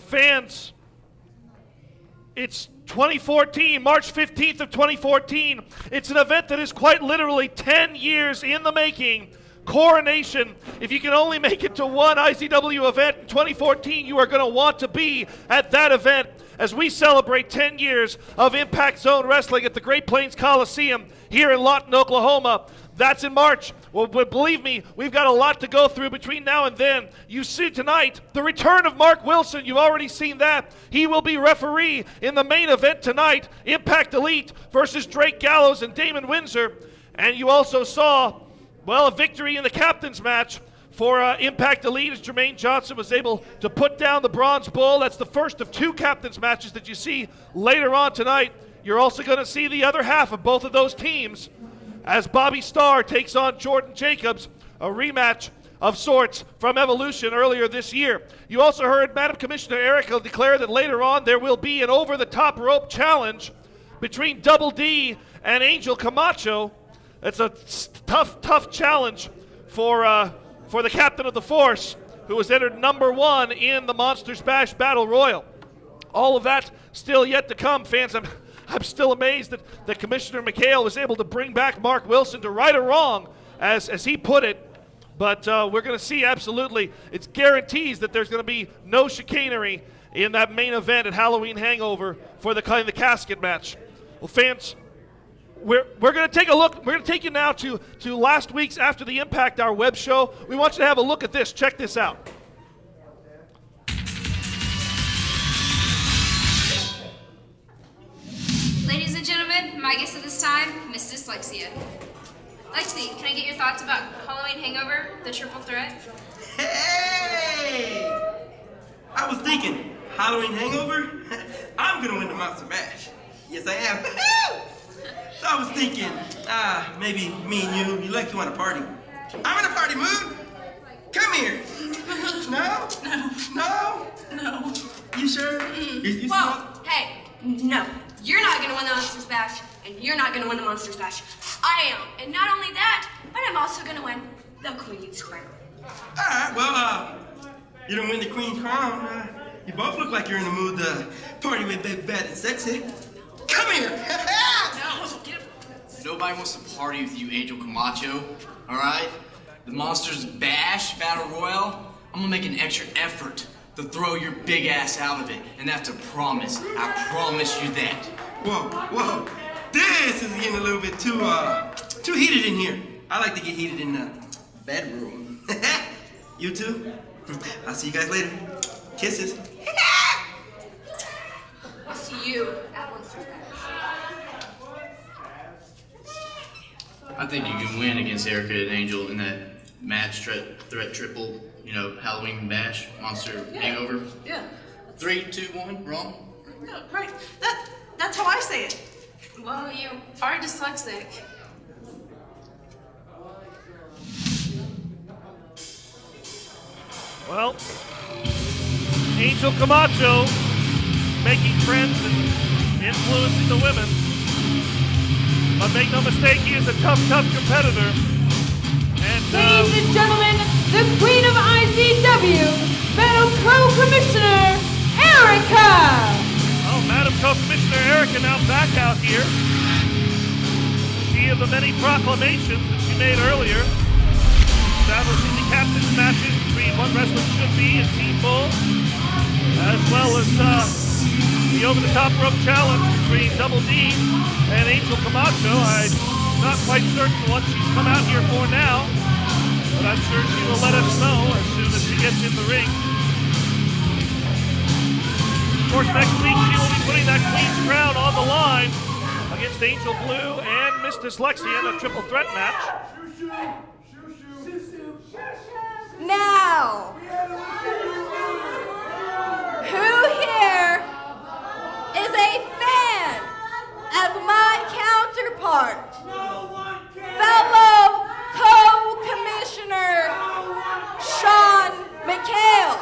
Speaker 1: Fans, it's 2014, March 15th of 2014. It's an event that is quite literally 10 years in the making. Coronation. If you can only make it to one IZW event in 2014, you are going to want to be at that event as we celebrate 10 years of Impact Zone Wrestling at the Great Plains Coliseum here in Lawton, Oklahoma. That's in March. Well, but believe me, we've got a lot to go through between now and then. You see tonight the return of Mark Wilson. You've already seen that. He will be referee in the main event tonight, Impact Elite versus Drake Gallows and Damon Windsor. And you also saw, well, a victory in the captain's match for Impact Elite as Jermaine Johnson was able to put down the Bronze Bull. That's the first of two captain's matches that you see later on tonight. You're also going to see the other half of both of those teams as Bobby Starr takes on Jordan Jacobs, a rematch of sorts from Evolution earlier this year. You also heard Madam Commissioner Erica declare that later on there will be an over-the-top rope challenge between Double D and Angel Camacho. It's a tough challenge for the captain of the force, who has entered number one in the Monsters Bash Battle Royal. All of that still yet to come, fans. I'm still amazed that Commissioner McHale was able to bring back Mark Wilson to right or wrong, as he put it. But we're going to see absolutely. It guarantees that there's going to be no chicanery in that main event at Halloween Hangover for the casket match. Well, fans, we're going to take a look. We're going to take you now to last week's After the Impact Hour web show. We want you to have a look at this. Check this out.
Speaker 7: Ladies and gentlemen, my guest at this time, Miss Dyslexia. Lexi, can I get your thoughts about Halloween Hangover, the triple threat?
Speaker 8: Hey! I was thinking, Halloween Hangover? I'm gonna win the Monster Bash. Yes, I am. So I was thinking, maybe me and you like you want to party. I'm in a party mood. Come here. No? No? No. You sure? You
Speaker 9: Whoa, hey, no. You're not gonna win the Monsters Bash, and you're not gonna win the Monsters Bash. I am, and not only that, but I'm also gonna win the Queen's Crown.
Speaker 8: Alright, well, you don't win the Queen's Crown. You both look like you're in the mood to party with Big Bad and Sexy. Come here!
Speaker 9: No, get him.
Speaker 10: Nobody wants to party with you, Angel Camacho, alright? The Monsters Bash Battle Royal, I'm gonna make an extra effort to throw your big ass out of it, and that's a promise. I promise you that.
Speaker 8: Whoa. This is getting a little bit too heated in here. I like to get heated in the bedroom. You too? I'll see you guys later. Kisses.
Speaker 9: I'll see you at Monsters Bash.
Speaker 10: I think you can win against Erica and Angel in that match threat triple, Halloween bash, monster hangover.
Speaker 11: Yeah.
Speaker 10: 3, 2, 1, wrong?
Speaker 11: Yeah, right. That's how I say it. Well, you are dyslexic.
Speaker 1: Well, Angel Camacho making friends and influencing the women. But make no mistake, he is a tough competitor. And
Speaker 2: Ladies and gentlemen, the Queen of IZW, Madam Co-Commissioner Erica!
Speaker 1: oh, Madam Co-Commissioner Erica now back out here. She of the many proclamations that she made earlier, establishing the captain's matches between What Wrestling Should Be and Team Bull, as well as the over-the-top rope challenge between Double D and Angel Camacho. I'm not quite certain what she's come out here for now, but I'm sure she will let us know as soon as she gets in the ring. Of course, next week she will be putting that Queen's crown on the line against Angel Blue and Miss Dyslexia in a triple threat match.
Speaker 9: Now, who here is a fan of my counterpart, fellow co-commissioner Sean McHale?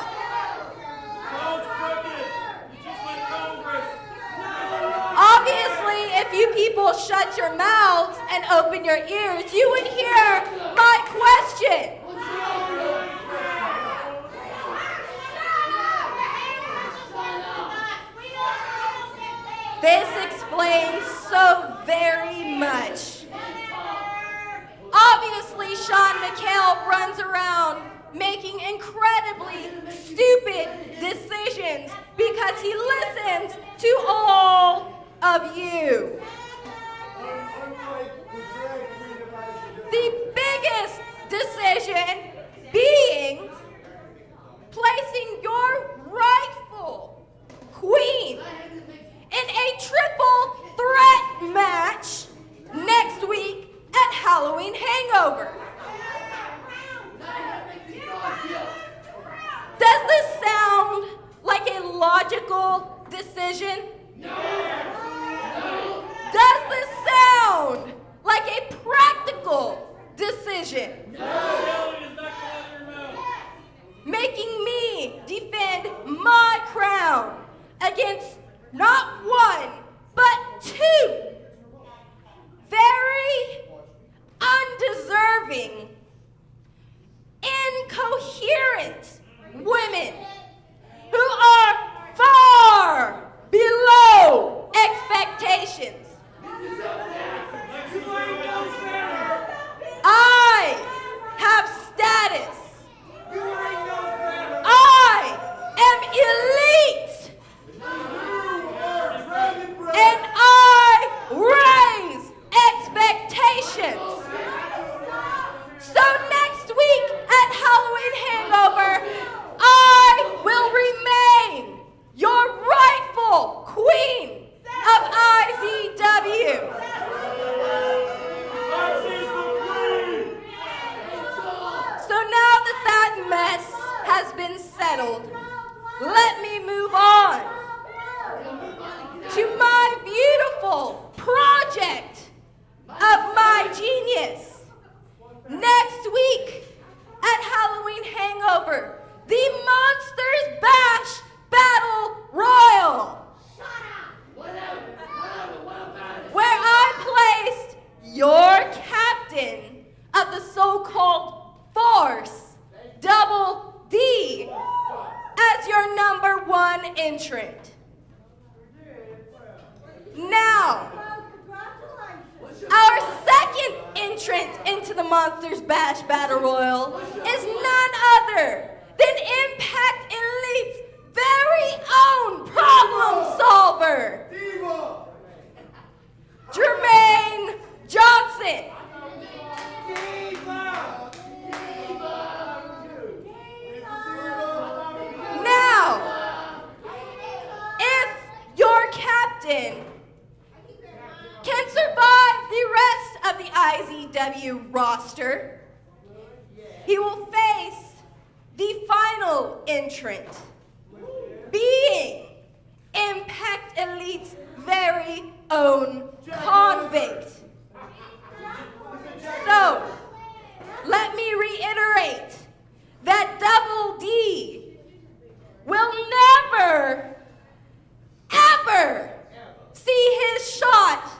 Speaker 9: Obviously, if you people shut your mouths and open your ears, you would hear my question. This explains so very much. Obviously, Sean McHale runs around making incredibly stupid decisions because he listens to all of you. The biggest decision being placing your rightful queen in a triple threat match next week at Halloween Hangover. Does this sound like a logical decision? Does this sound like a practical decision? Making me defend my crown against not one, but two very undeserving, incoherent women who are far below expectations. I have status. I am elite. And I raise expectations. So next week at Halloween Hangover, I will remain your rightful queen of IZW. So now that mess has been settled, let me move on to my beautiful project of my genius. Next week at Halloween Hangover, the Monsters Bash Battle Royal, where I placed your captain of the so-called Force, Double D, as your #1 entrant. Now, our second entrant into the Monsters Bash Battle Royal is none other than Impact Elite's very own problem solver, Jermaine Johnson. Now, if your captain can survive the rest of the IZW roster. He will face the final entrant, being Impact Elite's very own Convict. So, let me reiterate that Double D will never, ever see his shot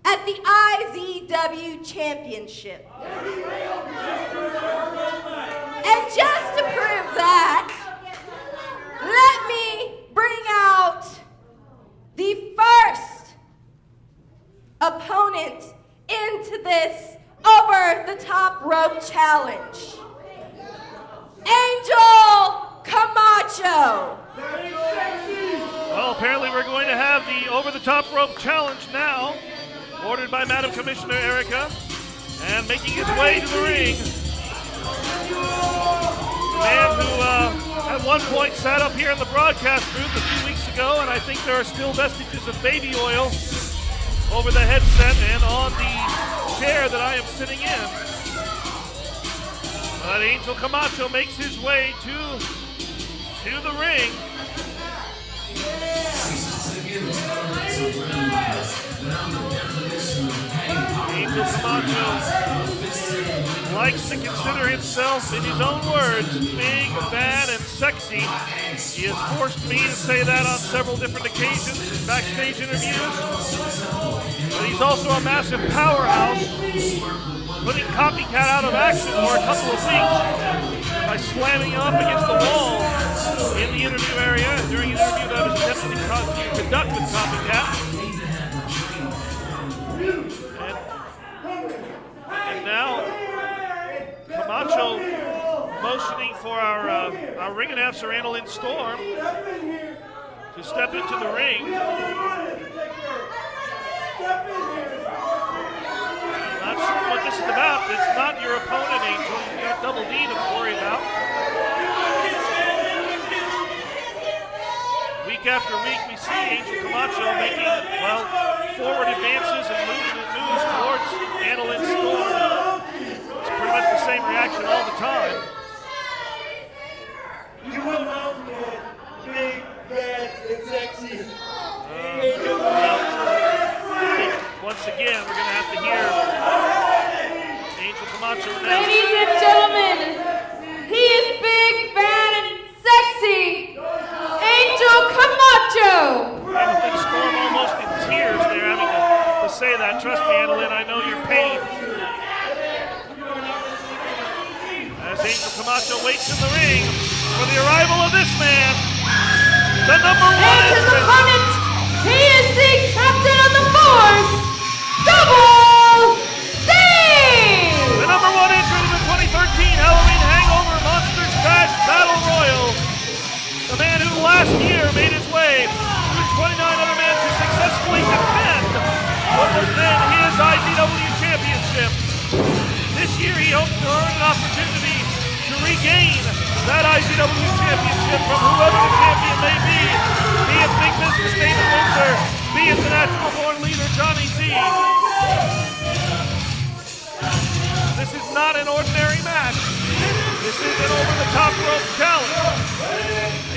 Speaker 9: at the IZW Championship. And just to prove that, let me bring out the first opponent into this over-the-top rope challenge. Angel Camacho.
Speaker 1: Well, apparently we're going to have the over-the-top rope challenge now, ordered by Madam Commissioner Erica, and making his way to the ring. The man who at one point sat up here in the broadcast booth a few weeks ago, and I think there are still vestiges of baby oil over the headset and on the chair that I am sitting in. But Angel Camacho makes his way to the ring. Angel Camacho likes to consider himself, in his own words, big, bad, and sexy. He has forced me to say that on several different occasions in backstage interviews. But he's also a massive powerhouse, putting Copycat out of action for a couple of weeks by slamming him up against the wall in the interview area during an interview that was attempted to conduct with Copycat. And now Camacho motioning for our ring announcer, Annalyn Storm, to step into the ring. Not sure what this is about. It's not your opponent, Angel. You've got Double D to worry about. Week after week, we see Angel Camacho making, well, forward advances and moves towards Annalyn Storm. It's pretty much the same reaction all the time.
Speaker 5: You will know big, bad, and sexy.
Speaker 1: Once again, we're going to have to hear Angel Camacho now.
Speaker 2: Ladies and gentlemen, he is big, bad, and sexy. Angel Camacho.
Speaker 1: I think Storm almost in tears there having to say that. Trust me, Annalyn, I know your pain. As Angel Camacho waits in the ring for the arrival of this man, the number one
Speaker 2: And his
Speaker 1: entrant.
Speaker 2: opponent, he is the captain of the force, Double D.
Speaker 1: The number one entrant in the 2013 Halloween Hangover Monsters Bash Battle Royal. The man who last year made his way through 29 other men to successfully defend what was then his IZW Championship. This year he hopes to earn an opportunity to regain that IZW Championship from whoever the champion may be it Big Business David Windsor, be it the natural born leader Johnny Z. This is not an ordinary match. This is an over-the-top rope challenge.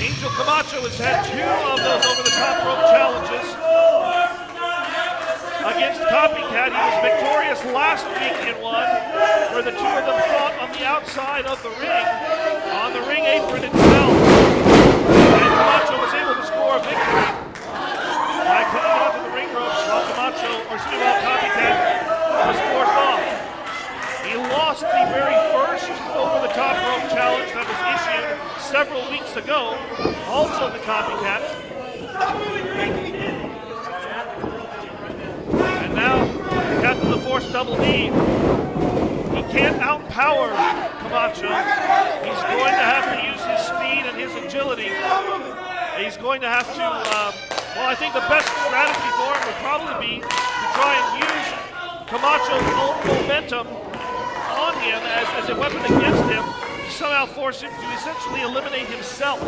Speaker 1: Angel Camacho has had two of those over-the-top rope challenges against Copycat. He was victorious last week in one, where the two of them fought on the outside of the ring, on the ring apron itself. And Camacho was able to score a victory by coming onto the ring ropes while Copycat was forced off. He lost the very first over-the-top rope challenge that was issued several weeks ago, also to Copycat. And now, Captain of the Force Double D, he can't outpower Camacho. He's going to have to use his speed and his agility. He's going to have to, well, I think the best strategy for him would probably be to try and use Camacho's own momentum on him as a weapon against him, to somehow force him to essentially eliminate himself.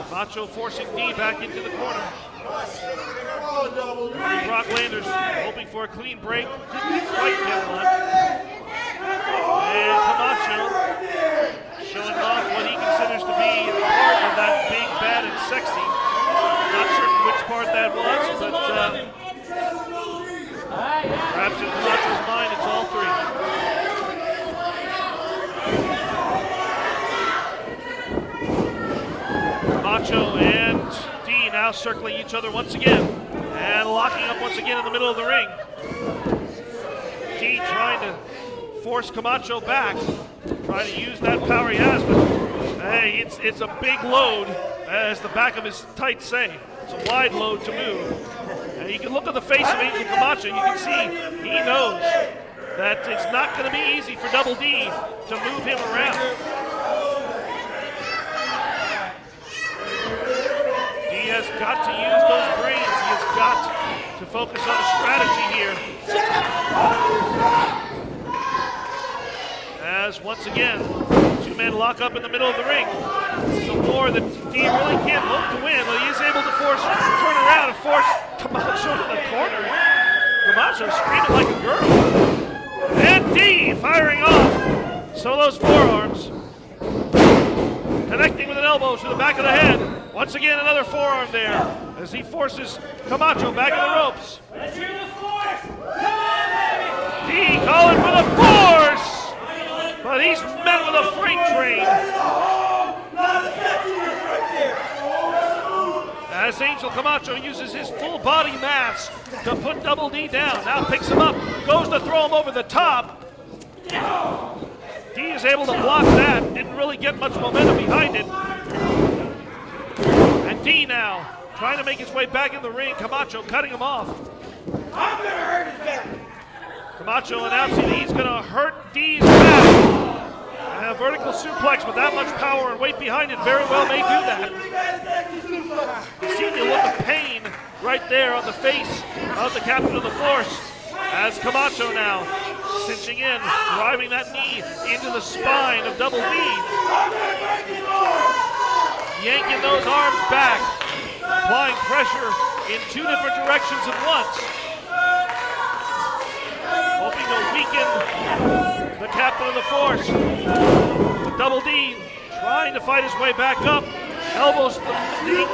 Speaker 1: Camacho forcing D back into the corner. Brock Landers hoping for a clean break. Didn't quite get one. And Camacho showing off what he considers to be part of that big, bad, and sexy. Not certain which part that was, but perhaps in Camacho's mind, it's all three. Camacho and D now circling each other once again and locking up once again in the middle of the ring. D trying to force Camacho back, trying to use that power he has, but hey, it's a big load, as the back of his tights say. It's a wide load to move. And you can look at the face of Angel Camacho, you can see he knows that it's not going to be easy for Double D to move him around. He has got to use those brains. He has got to focus on a strategy here. As once again, two men lock up in the middle of the ring. This is a war that D really can't hope to win, but he is able to turn around and force Camacho to the corner. Camacho screaming like a girl. And D firing off Solo's forearms. Connecting with an elbow to the back of the head. Once again, another forearm there as he forces Camacho back in the ropes.
Speaker 6: Let's hear the force! Come on, baby!
Speaker 1: D calling for the force! But he's met with a freight train. As Angel Camacho uses his full body mass to put Double D down. Now picks him up, goes to throw him over the top. D is able to block that, didn't really get much momentum behind it. And D now trying to make his way back in the ring. Camacho cutting him off.
Speaker 6: I'm gonna hurt his back!
Speaker 1: Camacho announcing that he's gonna hurt D's back. And a vertical suplex with that much power and weight behind it very well may do that. You see the look of pain right there on the face of the captain of the force. As Camacho now cinching in, driving that knee into the spine of Double D. Yanking those arms back, applying pressure in two different directions at once. Hoping to weaken the captain of the force. But Double D trying to fight his way back up. Elbows the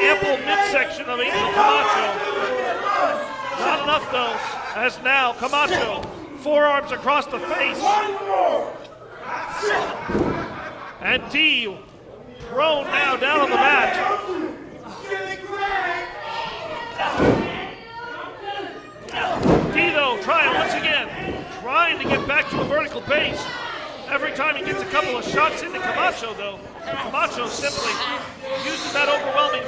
Speaker 1: ample midsection of Angel Camacho. Not enough though, as now Camacho, forearms across the face. And D prone now down on the mat. D though trying once again, trying to get back to a vertical base. Every time he gets a couple of shots into Camacho though, Camacho simply uses that overwhelming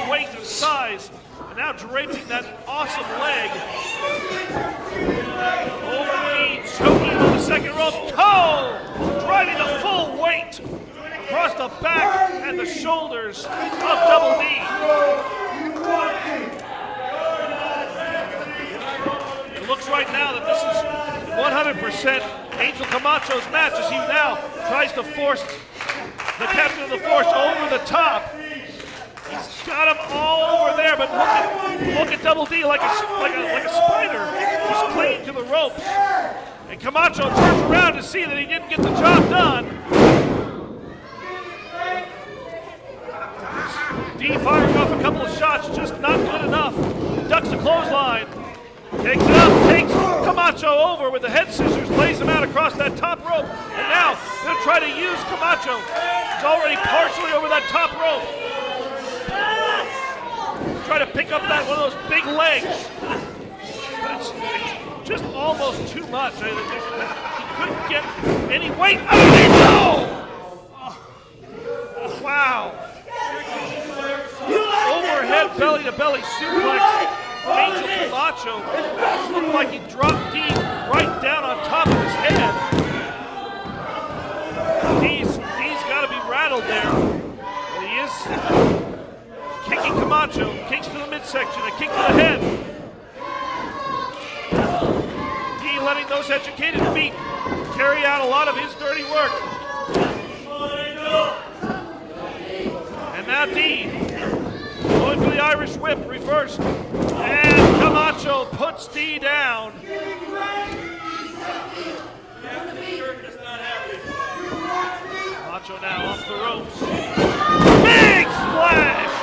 Speaker 1: weight and size, and now draping that awesome leg. Over D, choking on the second rope, toe! Driving the full weight across the back and the shoulders of Double D. It looks right now that this is 100% Angel Camacho's match as he now tries to force the captain of the force over the top. He's got him all over there, but look at Double D like a spider. He's clinging to the ropes. And Camacho turns around to see that he didn't get the job done. D firing off a couple of shots, just not good enough. Ducks the clothesline. Takes it up, takes Camacho over with the head scissors, lays him out across that top rope. And now, they'll try to use Camacho. He's already partially over that top rope. Try to pick up that one of those big legs. But it's just almost too much. He couldn't get any weight underneath. No! Wow. Overhead belly-to-belly suplex. Angel Camacho looked like he dropped D right down on top of his head. D's got to be rattled there. But he is kicking Camacho. Kicks to the midsection, a kick to the head. D letting those educated feet carry out a lot of his dirty work. And now D going for the the Irish whip, reversed. And Camacho puts D down. Camacho now off the ropes. Big splash!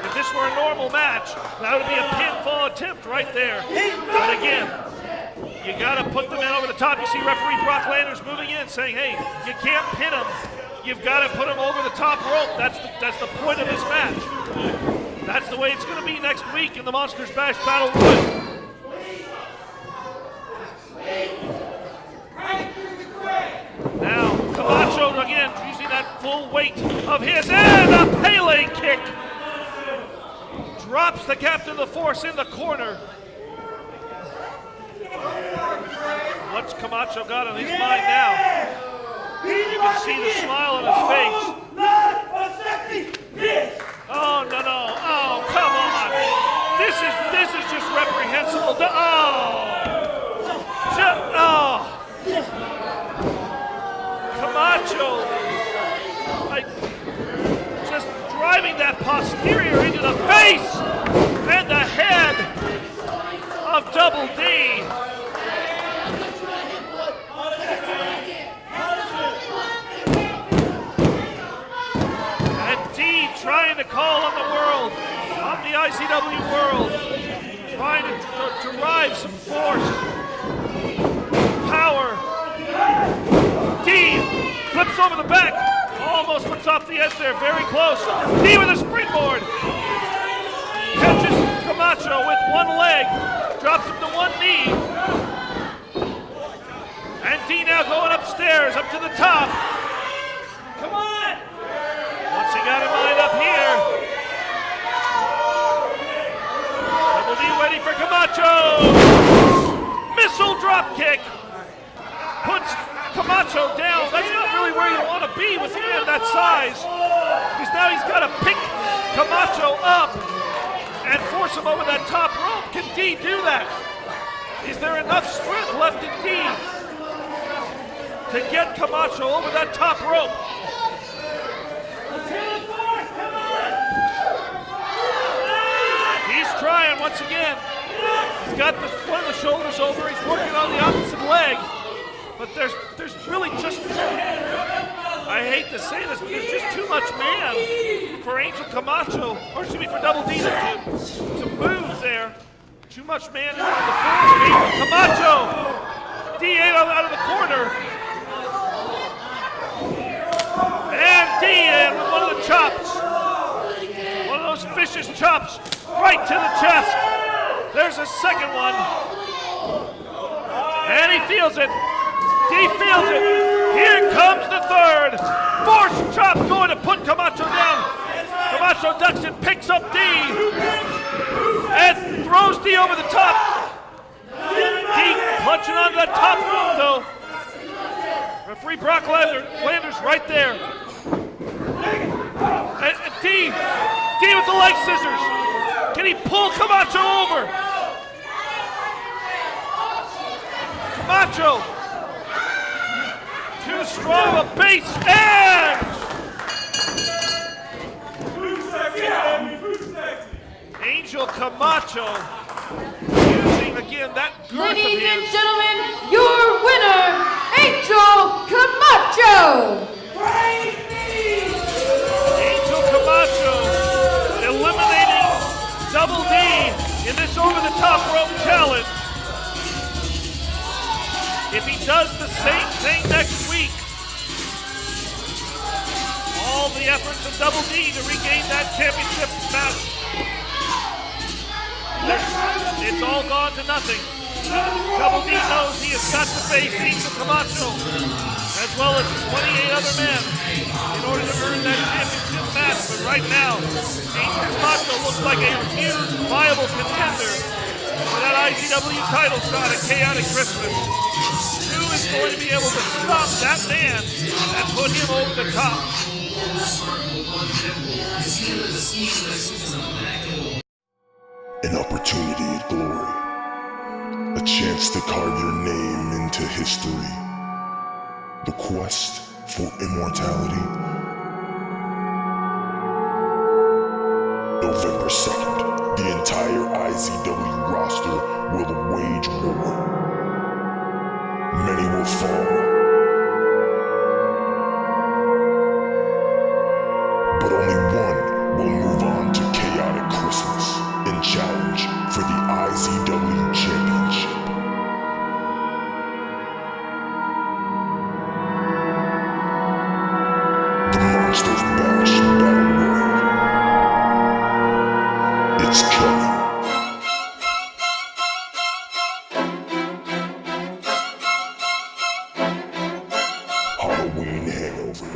Speaker 1: If this were a normal match, that would be a pinfall attempt right there. But again, you gotta put the man over the top. You see referee Brock Landers moving in saying, hey, you can't pin him. You've gotta put him over the top rope. That's the point of this match. That's the way it's gonna be next week in the Monsters Bash Battle Royal. Now, Camacho again using that full weight of his, and a Pele kick. Drops the captain of the force in the corner. What's Camacho got on his mind now? You can see the smile on his face. Oh, no. Oh, come on. This is just reprehensible. Camacho, just driving that posterior into the face and the head of Double D. And D trying to call on the world, on the IZW world, trying to derive some force, power. D flips over the back, almost flips off the edge there, very close. D with a springboard. Catches Camacho with one leg, drops him to one knee. And D now going upstairs, up to the top. Come on! What's he got in mind up here? Double D waiting for Camacho. Missile drop kick. Puts Camacho down. That's not really where you want to be with a man that size. Because now he's got to pick Camacho up and force him over that top rope. Can D do that? Is there enough strength left in D to get Camacho over that top rope? He's trying once again. He's got one of the shoulders over. He's working on the opposite leg. But there's really just, I hate to say this, but there's just too much man for Angel Camacho, or excuse me, for Double D to move there. Too much man in the form of Angel Camacho. D8 out of the corner. And D8 with one of the chops. One of those vicious chops right to the chest. There's a second one. And he feels it. D feels it. Here comes the third. Force chop going to put Camacho down. Camacho ducks and picks up D. And throws D over the top. D punching onto that top rope though. Referee Brock Landers right there. And D with the leg scissors. Can he pull Camacho over? Camacho. Too strong of a base, and Angel Camacho using again that girth of
Speaker 2: Ladies and
Speaker 1: his.
Speaker 2: gentlemen, your winner, Angel Camacho.
Speaker 1: Angel Camacho eliminating Double D in this over-the-top rope challenge. If he does the same thing next week, all the efforts of Double D to regain that championship match, it's all gone to nothing. Double D knows he has got to face Angel Camacho, as well as 28 other men, in order to earn that championship match. But right now, Angel Camacho looks like a huge, viable contender for that IZW title shot at Chaotic Christmas. Who is going to be able to stop that man and put him over the top?
Speaker 12: An opportunity at glory. A chance to carve your name into history. The quest for immortality. No November 2nd, the entire IZW roster will wage war. Many will fall, but only one will move on to Chaotic Christmas and challenge for the IZW Championship. The Monsters Bash Battle Royal. It's coming. Halloween Hangover.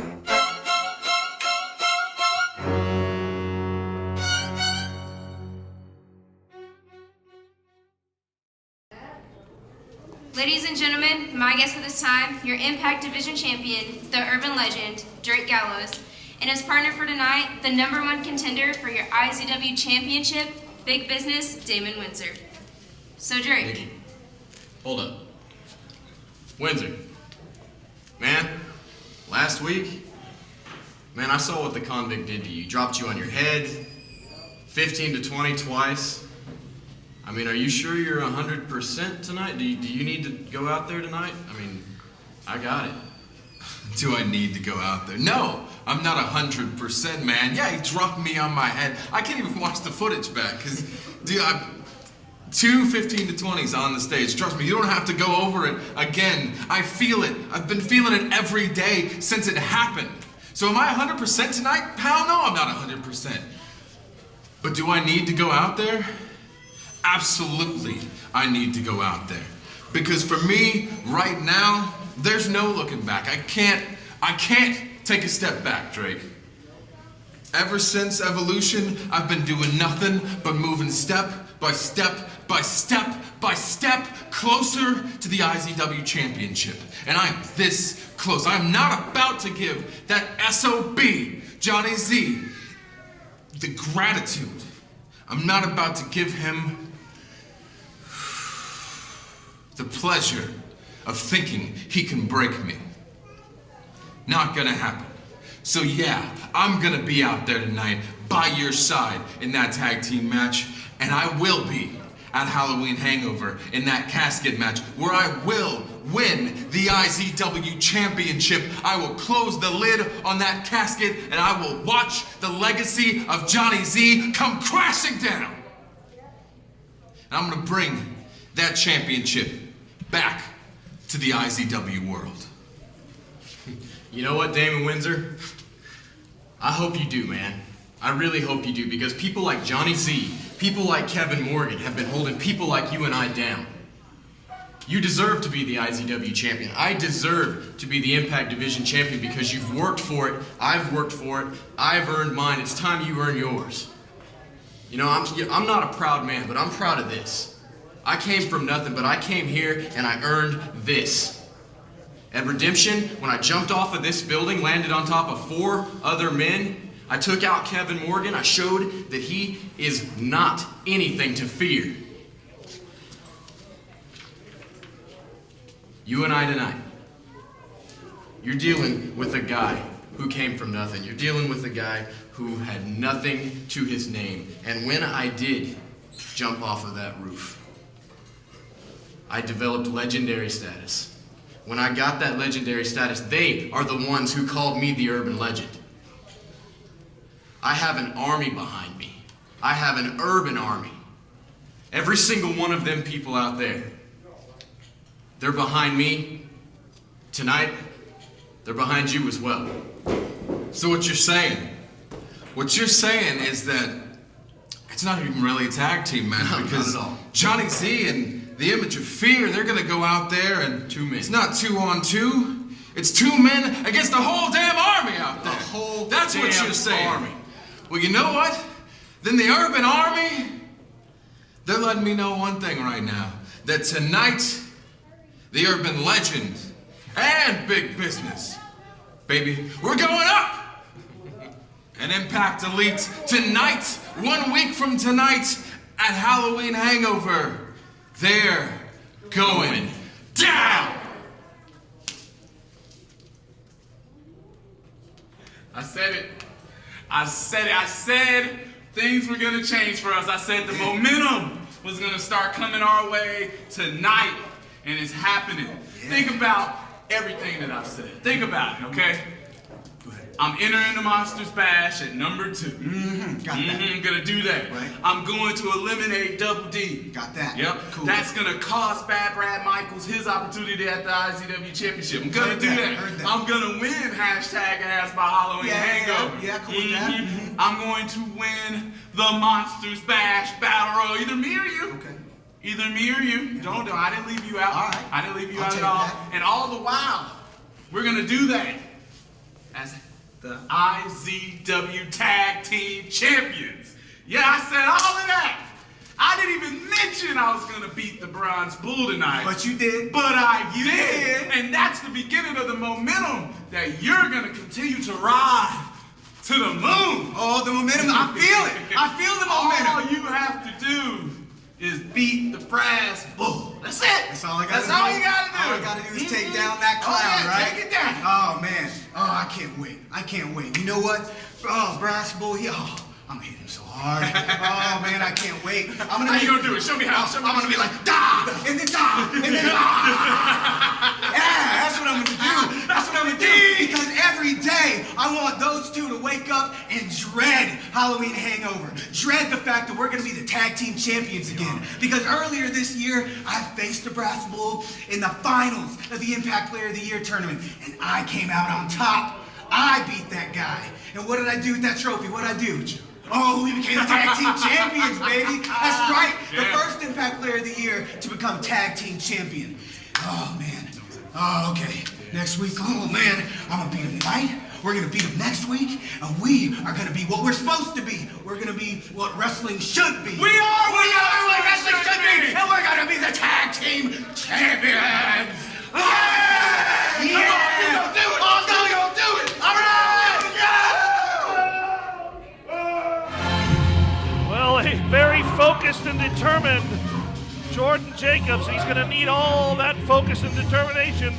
Speaker 7: Ladies and gentlemen, my guest at this time, your Impact Division champion, the urban legend, Drake Gallows, and his partner for tonight, the #1 contender for your IZW championship, Big Business, Damon Windsor. So Drake.
Speaker 13: Nikki, hold up. Windsor, man, last week, man, I saw what the convict did to you. He dropped you on your head, 15 to 20 twice. I mean, are you sure you're 100% tonight? Do you need to go out there tonight? I mean, I got it.
Speaker 14: Do I need to go out there? No, I'm not 100%, man. Yeah, he dropped me on my head. I can't even watch the footage back, because, dude, two 15 to 20s on the stage. Trust me, you don't have to go over it again. I feel it. I've been feeling it every day since it happened. So am I 100% tonight? Hell no, I'm not 100%. But do I need to go out there? Absolutely, I need to go out there. Because for me, right now, there's no looking back. I can't take a step back, Drake. Ever since Evolution, I've been doing nothing but moving step by step by step by step closer to the IZW Championship. And I am this close. I'm not about to give that SOB, Johnny Z, the gratitude. I'm not about to give him the pleasure of thinking he can break me. Not gonna happen. So yeah, I'm gonna be out there tonight by your side in that tag team match, and I will be at Halloween Hangover in that casket match where I will win the IZW Championship. I will close the lid on that casket and I will watch the legacy of Johnny Z come crashing down. And I'm gonna bring that championship back to the IZW world.
Speaker 13: You know what, Damon Windsor? I hope you do, man. I really hope you do, because people like Johnny Z, people like Kevin Morgan have been holding people like you and I down. You deserve to be the IZW champion. I deserve to be the Impact Division champion because you've worked for it, I've worked for it, I've earned mine. It's time you earn yours. You know, I'm not a proud man, but I'm proud of this. I came from nothing, but I came here and I earned this. At Redemption, when I jumped off of this building, landed on top of 4 other men, I took out Kevin Morgan. I showed that he is not anything to fear. You and I tonight, you're dealing with a guy who came from nothing. You're dealing with a guy who had nothing to his name. And when I did jump off of that roof, I developed legendary status. When I got that legendary status, they are the ones who called me the urban legend. I have an army behind me. I have an urban army. Every single one of them people out there, they're behind me. Tonight, they're behind you as well.
Speaker 14: So what you're saying is that it's not even really a tag team match,
Speaker 13: No,
Speaker 14: because
Speaker 13: not at all.
Speaker 14: Johnny Z and the Image of Fear, they're gonna go out there and
Speaker 13: 2 men.
Speaker 14: It's not 2 on 2. It's 2 men against the whole damn army out there.
Speaker 13: The whole
Speaker 14: That's what
Speaker 13: damn
Speaker 14: you're saying.
Speaker 13: army.
Speaker 14: Well, you know what? Then the urban army, they're letting me know one thing right now. That tonight, the urban legend and Big Business, baby, we're going up! And Impact Elite tonight, 1 week from tonight, at Halloween Hangover, they're going down!
Speaker 6: I said it. I said things were gonna change for us. I said the momentum was gonna start coming our way tonight, and it's happening. Think about everything that I've said. Think about it, okay? I'm entering the Monsters Bash at number 2.
Speaker 15: Got that.
Speaker 6: Gonna do that.
Speaker 15: Right.
Speaker 6: I'm going to eliminate Double D.
Speaker 15: Got that.
Speaker 6: Yep.
Speaker 15: Cool.
Speaker 6: That's gonna cost Bad Brad Michaels his opportunity at the IZW Championship. I'm gonna do that. I'm gonna win #ass by Halloween Hangover.
Speaker 15: Yeah, cool with that.
Speaker 6: I'm going to win the Monsters Bash Battle Royal. Either me or you.
Speaker 15: Okay.
Speaker 6: Either me or you. Don't. I didn't leave you out.
Speaker 15: All right.
Speaker 6: I didn't leave you
Speaker 15: I'll
Speaker 6: out
Speaker 15: take
Speaker 6: at all.
Speaker 15: that.
Speaker 6: And all the while, we're gonna do that as the IZW Tag Team Champions. Yeah, I said all of that. I didn't even mention I was gonna beat the Bronze Bull tonight.
Speaker 15: But you did.
Speaker 6: But I did. And that's the beginning of the momentum that you're gonna continue to ride to the moon.
Speaker 15: Oh, the momentum. I feel it. I feel the momentum.
Speaker 6: All you have to do is beat the Brass Bull. That's it.
Speaker 15: That's all I gotta do.
Speaker 6: That's all you gotta do.
Speaker 15: All I gotta do is take down that clown,
Speaker 6: yeah,
Speaker 15: right?
Speaker 6: take it down.
Speaker 15: Oh, man. Oh, I can't wait. I can't wait. You know what? Oh, Brass Bull, I'm hitting him so hard. Oh, man, I can't wait.
Speaker 6: How you gonna do it? Show me how.
Speaker 15: I'm gonna be like, da, and then da, and then yeah, that's what I'm gonna do. That's what I'm gonna do. Because every day, I want those two to wake up and dread Halloween Hangover. Dread the fact that we're gonna be the tag team champions again. Because earlier this year, I faced the Brass Bull in the finals of the Impact Player of the Year tournament, and I came out on top. I beat that guy. And what did I do with that trophy? What did I do? Oh, we became the tag team champions, baby. That's right. The first Impact Player of the Year to become tag team champion. Oh, man. Oh, okay. Next week, oh, man, I'm going to beat him tonight. We're going to beat him next week. And we are going to be what we're supposed to be. We're going to be what wrestling should be.
Speaker 6: We are
Speaker 15: what wrestling should be. And we're going to be the tag team champions. Yeah!
Speaker 6: Come on, we gonna do it.
Speaker 15: Oh, we gonna do it. All right.
Speaker 1: Well, a very focused and determined Jordan Jacobs. He's going to need all that focus and determination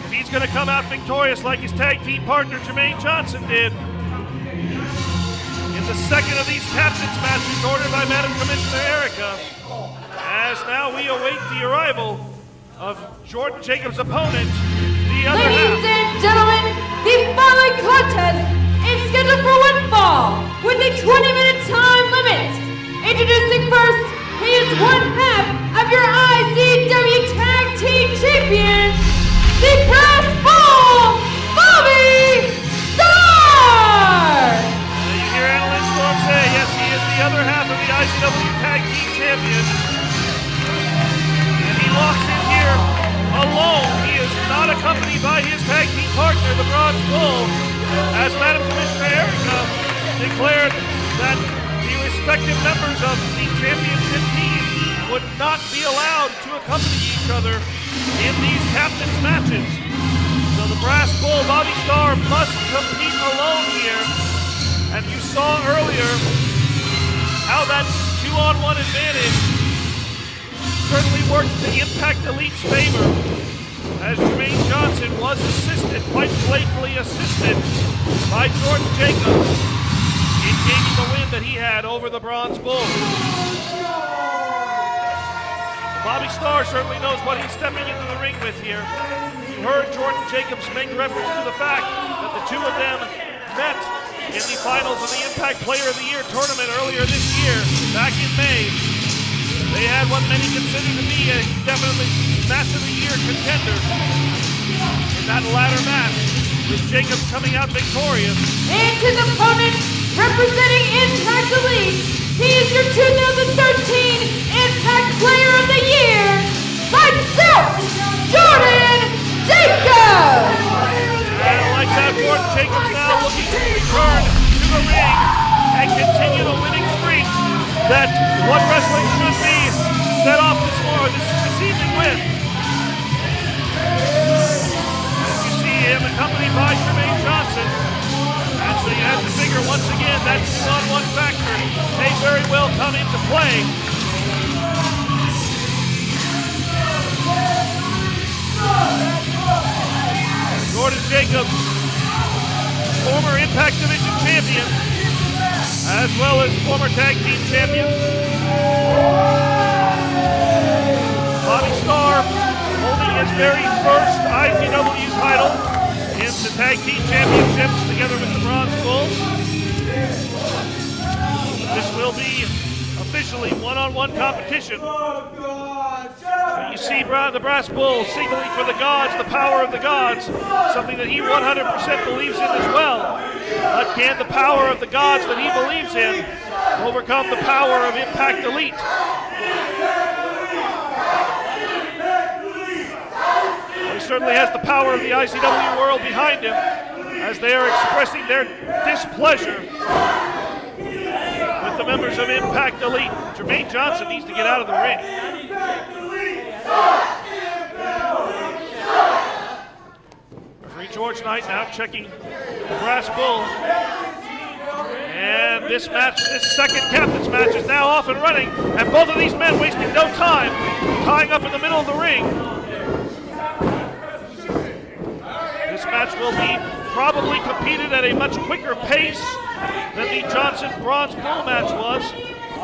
Speaker 1: if he's going to come out victorious like his tag team partner Jermaine Johnson did in the second of these captains matches ordered by Madam Commissioner Erica. As now we await the arrival of Jordan Jacobs' opponent, the other
Speaker 2: Ladies
Speaker 1: half.
Speaker 2: and gentlemen, the following contest is scheduled for one fall with a 20-minute time limit. Introducing first, he is one half of your IZW Tag Team Champions, the Brass Bull, Bobby Starr!
Speaker 1: You hear Annalyn Storm say, yes, he is the other half of the IZW Tag Team Champions. And he walks in here alone. He is not accompanied by his tag team partner, the Bronze Bull, as Madam Commissioner Erica declared that the respective members of the championship team would not be allowed to accompany each other in these captains' matches. So the Brass Bull, Bobby Starr, must compete alone here. And you saw earlier how that 2-on-1 advantage certainly worked in the Impact Elite's favor, as Jermaine Johnson was assisted, quite blatantly assisted, by Jordan Jacobs in gaining the win that he had over the Bronze Bull. Bobby Starr certainly knows what he's stepping into the ring with here. You heard Jordan Jacobs make reference to the fact that the two of them met in the finals of the Impact Player of the Year tournament earlier this year, back in May. They had what many consider to be a definitely match of the year contender in that latter match, with Jacobs coming out victorious.
Speaker 2: And his opponent, representing Impact Elite, he is your 2013 Impact Player of the Year, Lights Out, Jordan Jacobs!
Speaker 1: And lights out Jordan Jacobs now looking to return to the ring and continue the winning streak that what wrestling should be set off this evening with. As you see him accompanied by Jermaine Johnson. And so you have to figure once again that 2-on-1 factor may very well come into play. Jordan Jacobs, former Impact Division champion, as well as former tag team champions. Bobby Starr holding his very first IZW title in the tag team championships together with the Bronze Bulls. This will be officially one-on-one competition. You see the Brass Bull signaling for the gods, the power of the gods, something that he 100% believes in as well. But can the power of the gods that he believes in overcome the power of Impact Elite? He certainly has the power of the IZW world behind him as they are expressing their displeasure with the members of Impact Elite. Jermaine Johnson needs to get out of the ring. Referee George Knight now checking the Brass Bull. And this match, this second captain's match is now off and running. And both of these men wasting no time, tying up in the middle of the ring. This match will be probably competed at a much quicker pace than the Johnson Bronze Bull match was,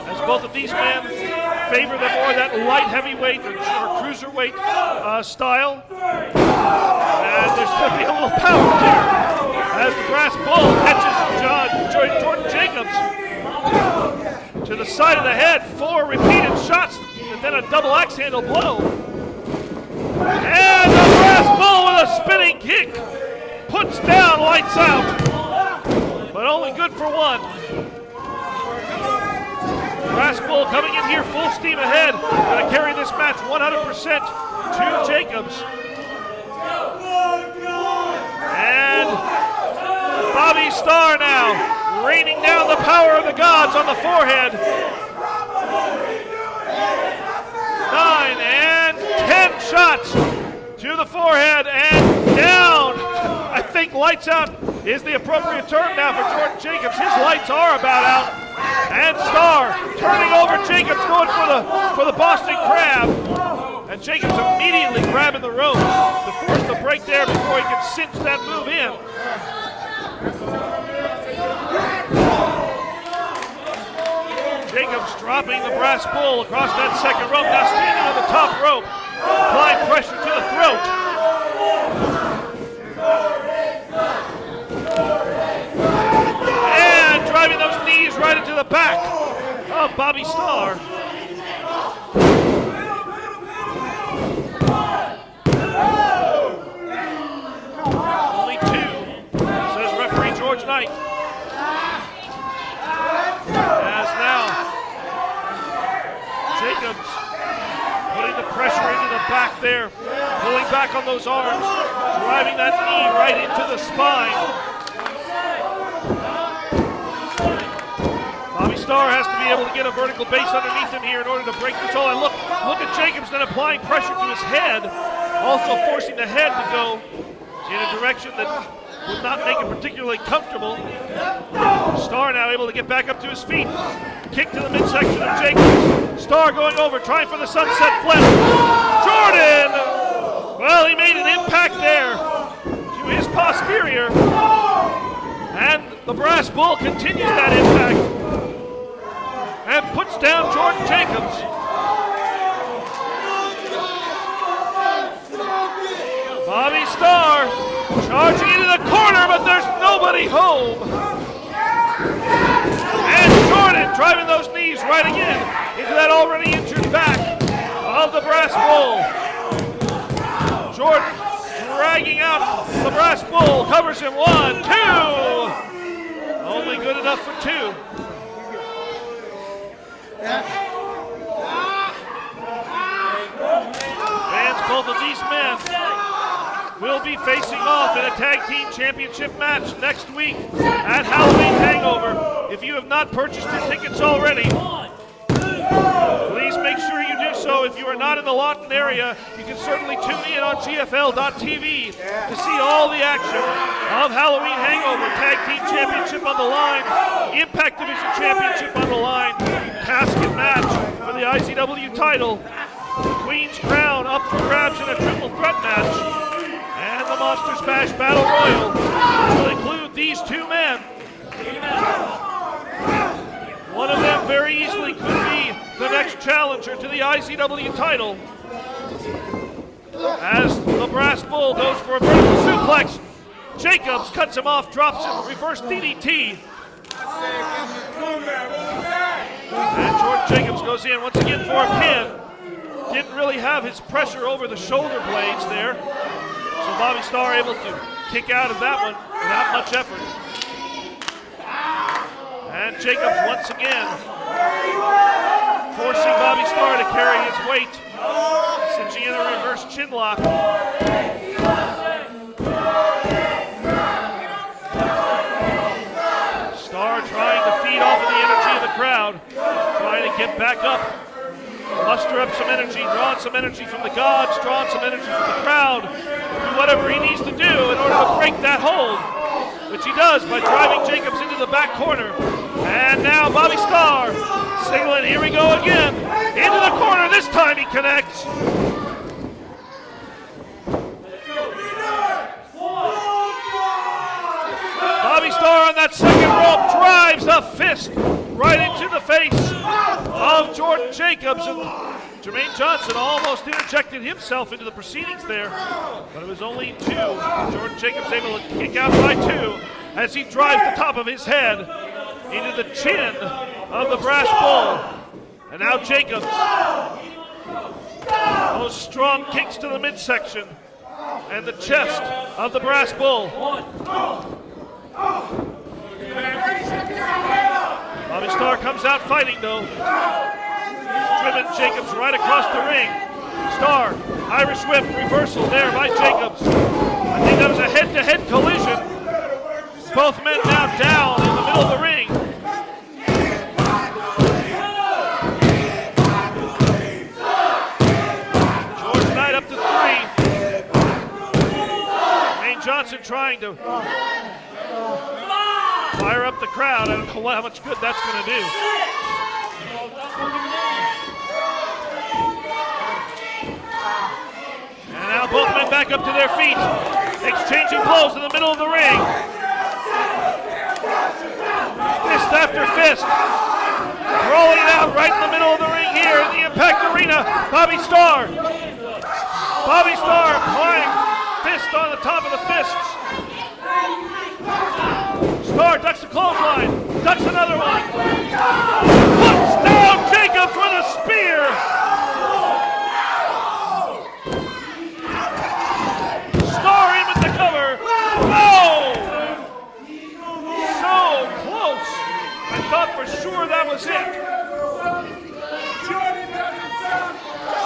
Speaker 1: as both of these men favor the more that light heavyweight or cruiserweight style. And there's going to be a little power here as the Brass Bull catches Jordan Jacobs to the side of the head. 4 repeated shots and then a double axe handle blow. And the Brass Bull with a spinning kick puts down Lights Out, but only good for one. Brass Bull coming in here full steam ahead, going to carry this match 100% to Jacobs. And Bobby Starr now raining down the power of the gods on the forehead. 9 and 10 shots to the forehead and down. I think Lights Out is the appropriate term now for Jordan Jacobs. His lights are about out. And Starr turning over Jacobs, going for the Boston Crab. And Jacobs immediately grabbing the rope to force the break there before he can cinch that move in. Jacobs dropping the Brass Bull across that second rope, now standing on the top rope, applying pressure to the throat. And driving those knees right into the back of Bobby Starr. Only 2, says referee George Knight. As now Jacobs putting the pressure into the back there, pulling back on those arms, driving that knee right into the spine. Bobby Starr has to be able to get a vertical base underneath him here in order to break this hold. And look at Jacobs then applying pressure to his head, also forcing the head to go in a direction that would not make it particularly comfortable. Starr now able to get back up to his feet. Kick to the midsection of Jacobs. Starr going over, trying for the sunset flip. Jordan! Well, he made an impact there to his posterior. And the Brass Bull continues that impact and puts down Jordan Jacobs. Bobby Starr charging into the corner, but there's nobody home. And Jordan driving those knees right again into that already injured back of the Brass Bull. Jordan dragging out the Brass Bull, covers him 1, 2. Only good enough for 2. Fans, both of these men will be facing off in a tag team championship match next week at Halloween Hangover. If you have not purchased your tickets already, please make sure you do so. If you are not in the Lawton area, you can certainly tune in on GFL.tv to see all the action of Halloween Hangover. Tag Team Championship on the line, Impact Division Championship on the line, casket match for the IZW title, the Queen's Crown up for grabs in a triple threat match, and the Monsters Bash Battle Royal will include these 2 men. next challenger to the IZW title. As the Brass Bull goes for a vertical suplex, Jacobs cuts him off, drops him, reverse DDT. And Jordan Jacobs goes in once again for a pin. Didn't really have his pressure over the shoulder blades there. So Bobby Starr able to kick out of that one without much effort. And Jacobs once again forcing Bobby Starr to carry his weight, cinching in a reverse chin lock. Starr trying to feed off of the energy of the crowd, trying to get back up, muster up some energy, drawing some energy from the gods, drawing some energy from the crowd, do whatever he needs to do in order to break that hold, which he does by driving Jacobs into the back corner. And now Bobby Starr signaling, here we go again, into the corner, this time he connects. Bobby Starr on that second rope drives a fist right into the face of Jordan Jacobs. And Jermaine Johnson almost interjected himself into the proceedings there, but it was only two. Jordan Jacobs able to kick out by two as he drives the top of his head into the chin of the Brass Bull. And now Jacobs, those strong kicks to the midsection and the chest of the Brass Bull. Bobby Starr comes out fighting though. Driven Jacobs right across the ring. Starr, Irish whip, reversal there by Jacobs. I think that was a head-to-head collision. Both men now down in the middle of the ring. George Knight up to 3. Jermaine Johnson trying to fire up the crowd. I don't know how much good that's going to do. And now both men back up to their feet, exchanging blows in the middle of the ring. Fist after fist, rolling it out right in the middle of the ring here in the Impact Arena. Bobby Starr applying fist on the top of the fists. Starr ducks a clothesline, ducks another one. Puts down Jacobs with a spear. Starr in with the cover. Oh! So close. I thought for sure that was it.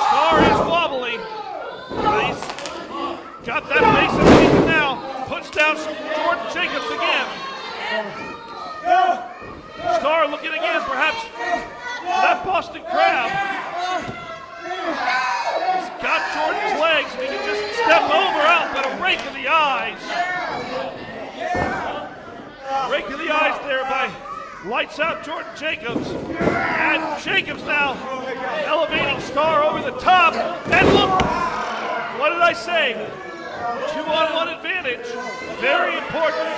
Speaker 1: Starr is wobbly. He's got that base of season now. Puts down Jordan Jacobs again. Starr looking again, perhaps, for that Boston Crab. He's got Jordan's legs, and he can just step over out, but a rake of the eyes. Rake of the eyes there by lights out Jordan Jacobs. And Jacobs now elevating Starr over the top. And look, what did I say? 2-on-1 advantage, very important.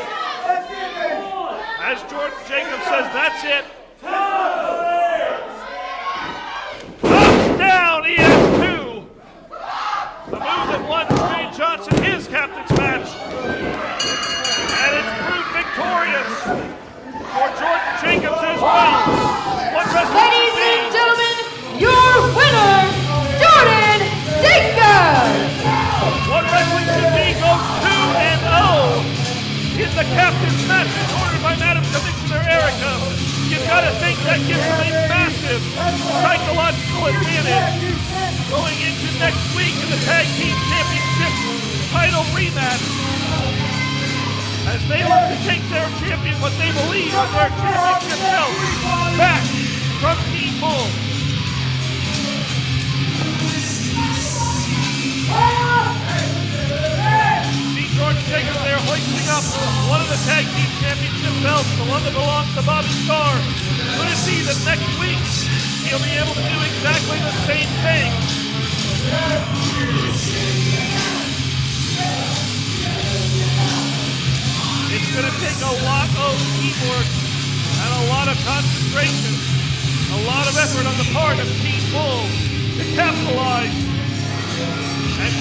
Speaker 1: As Jordan Jacobs says, that's it. Knocks down, he has 2. The move that won Jermaine Johnson his captain's match. And it's proved victorious for Jordan Jacobs as well.
Speaker 2: Ladies and gentlemen, your winner, Jordan Jacobs.
Speaker 1: What wrestling should be goes 2-0 in the captain's match ordered by Madam Commissioner Erica. You've got to think that gives them a massive psychological advantage going into next week in the Tag Team Championship title rematch. As they look to take their champion, what they believe is their championship belt, back from Team Bull. See Jordan Jacobs there hoisting up one of the Tag Team Championship belts, the one that belongs to Bobby Starr. Could it be that next week he'll be able to do exactly the same thing? It's going to take a lot of teamwork and a lot of concentration A lot of effort on the part of Team Bull to capitalize and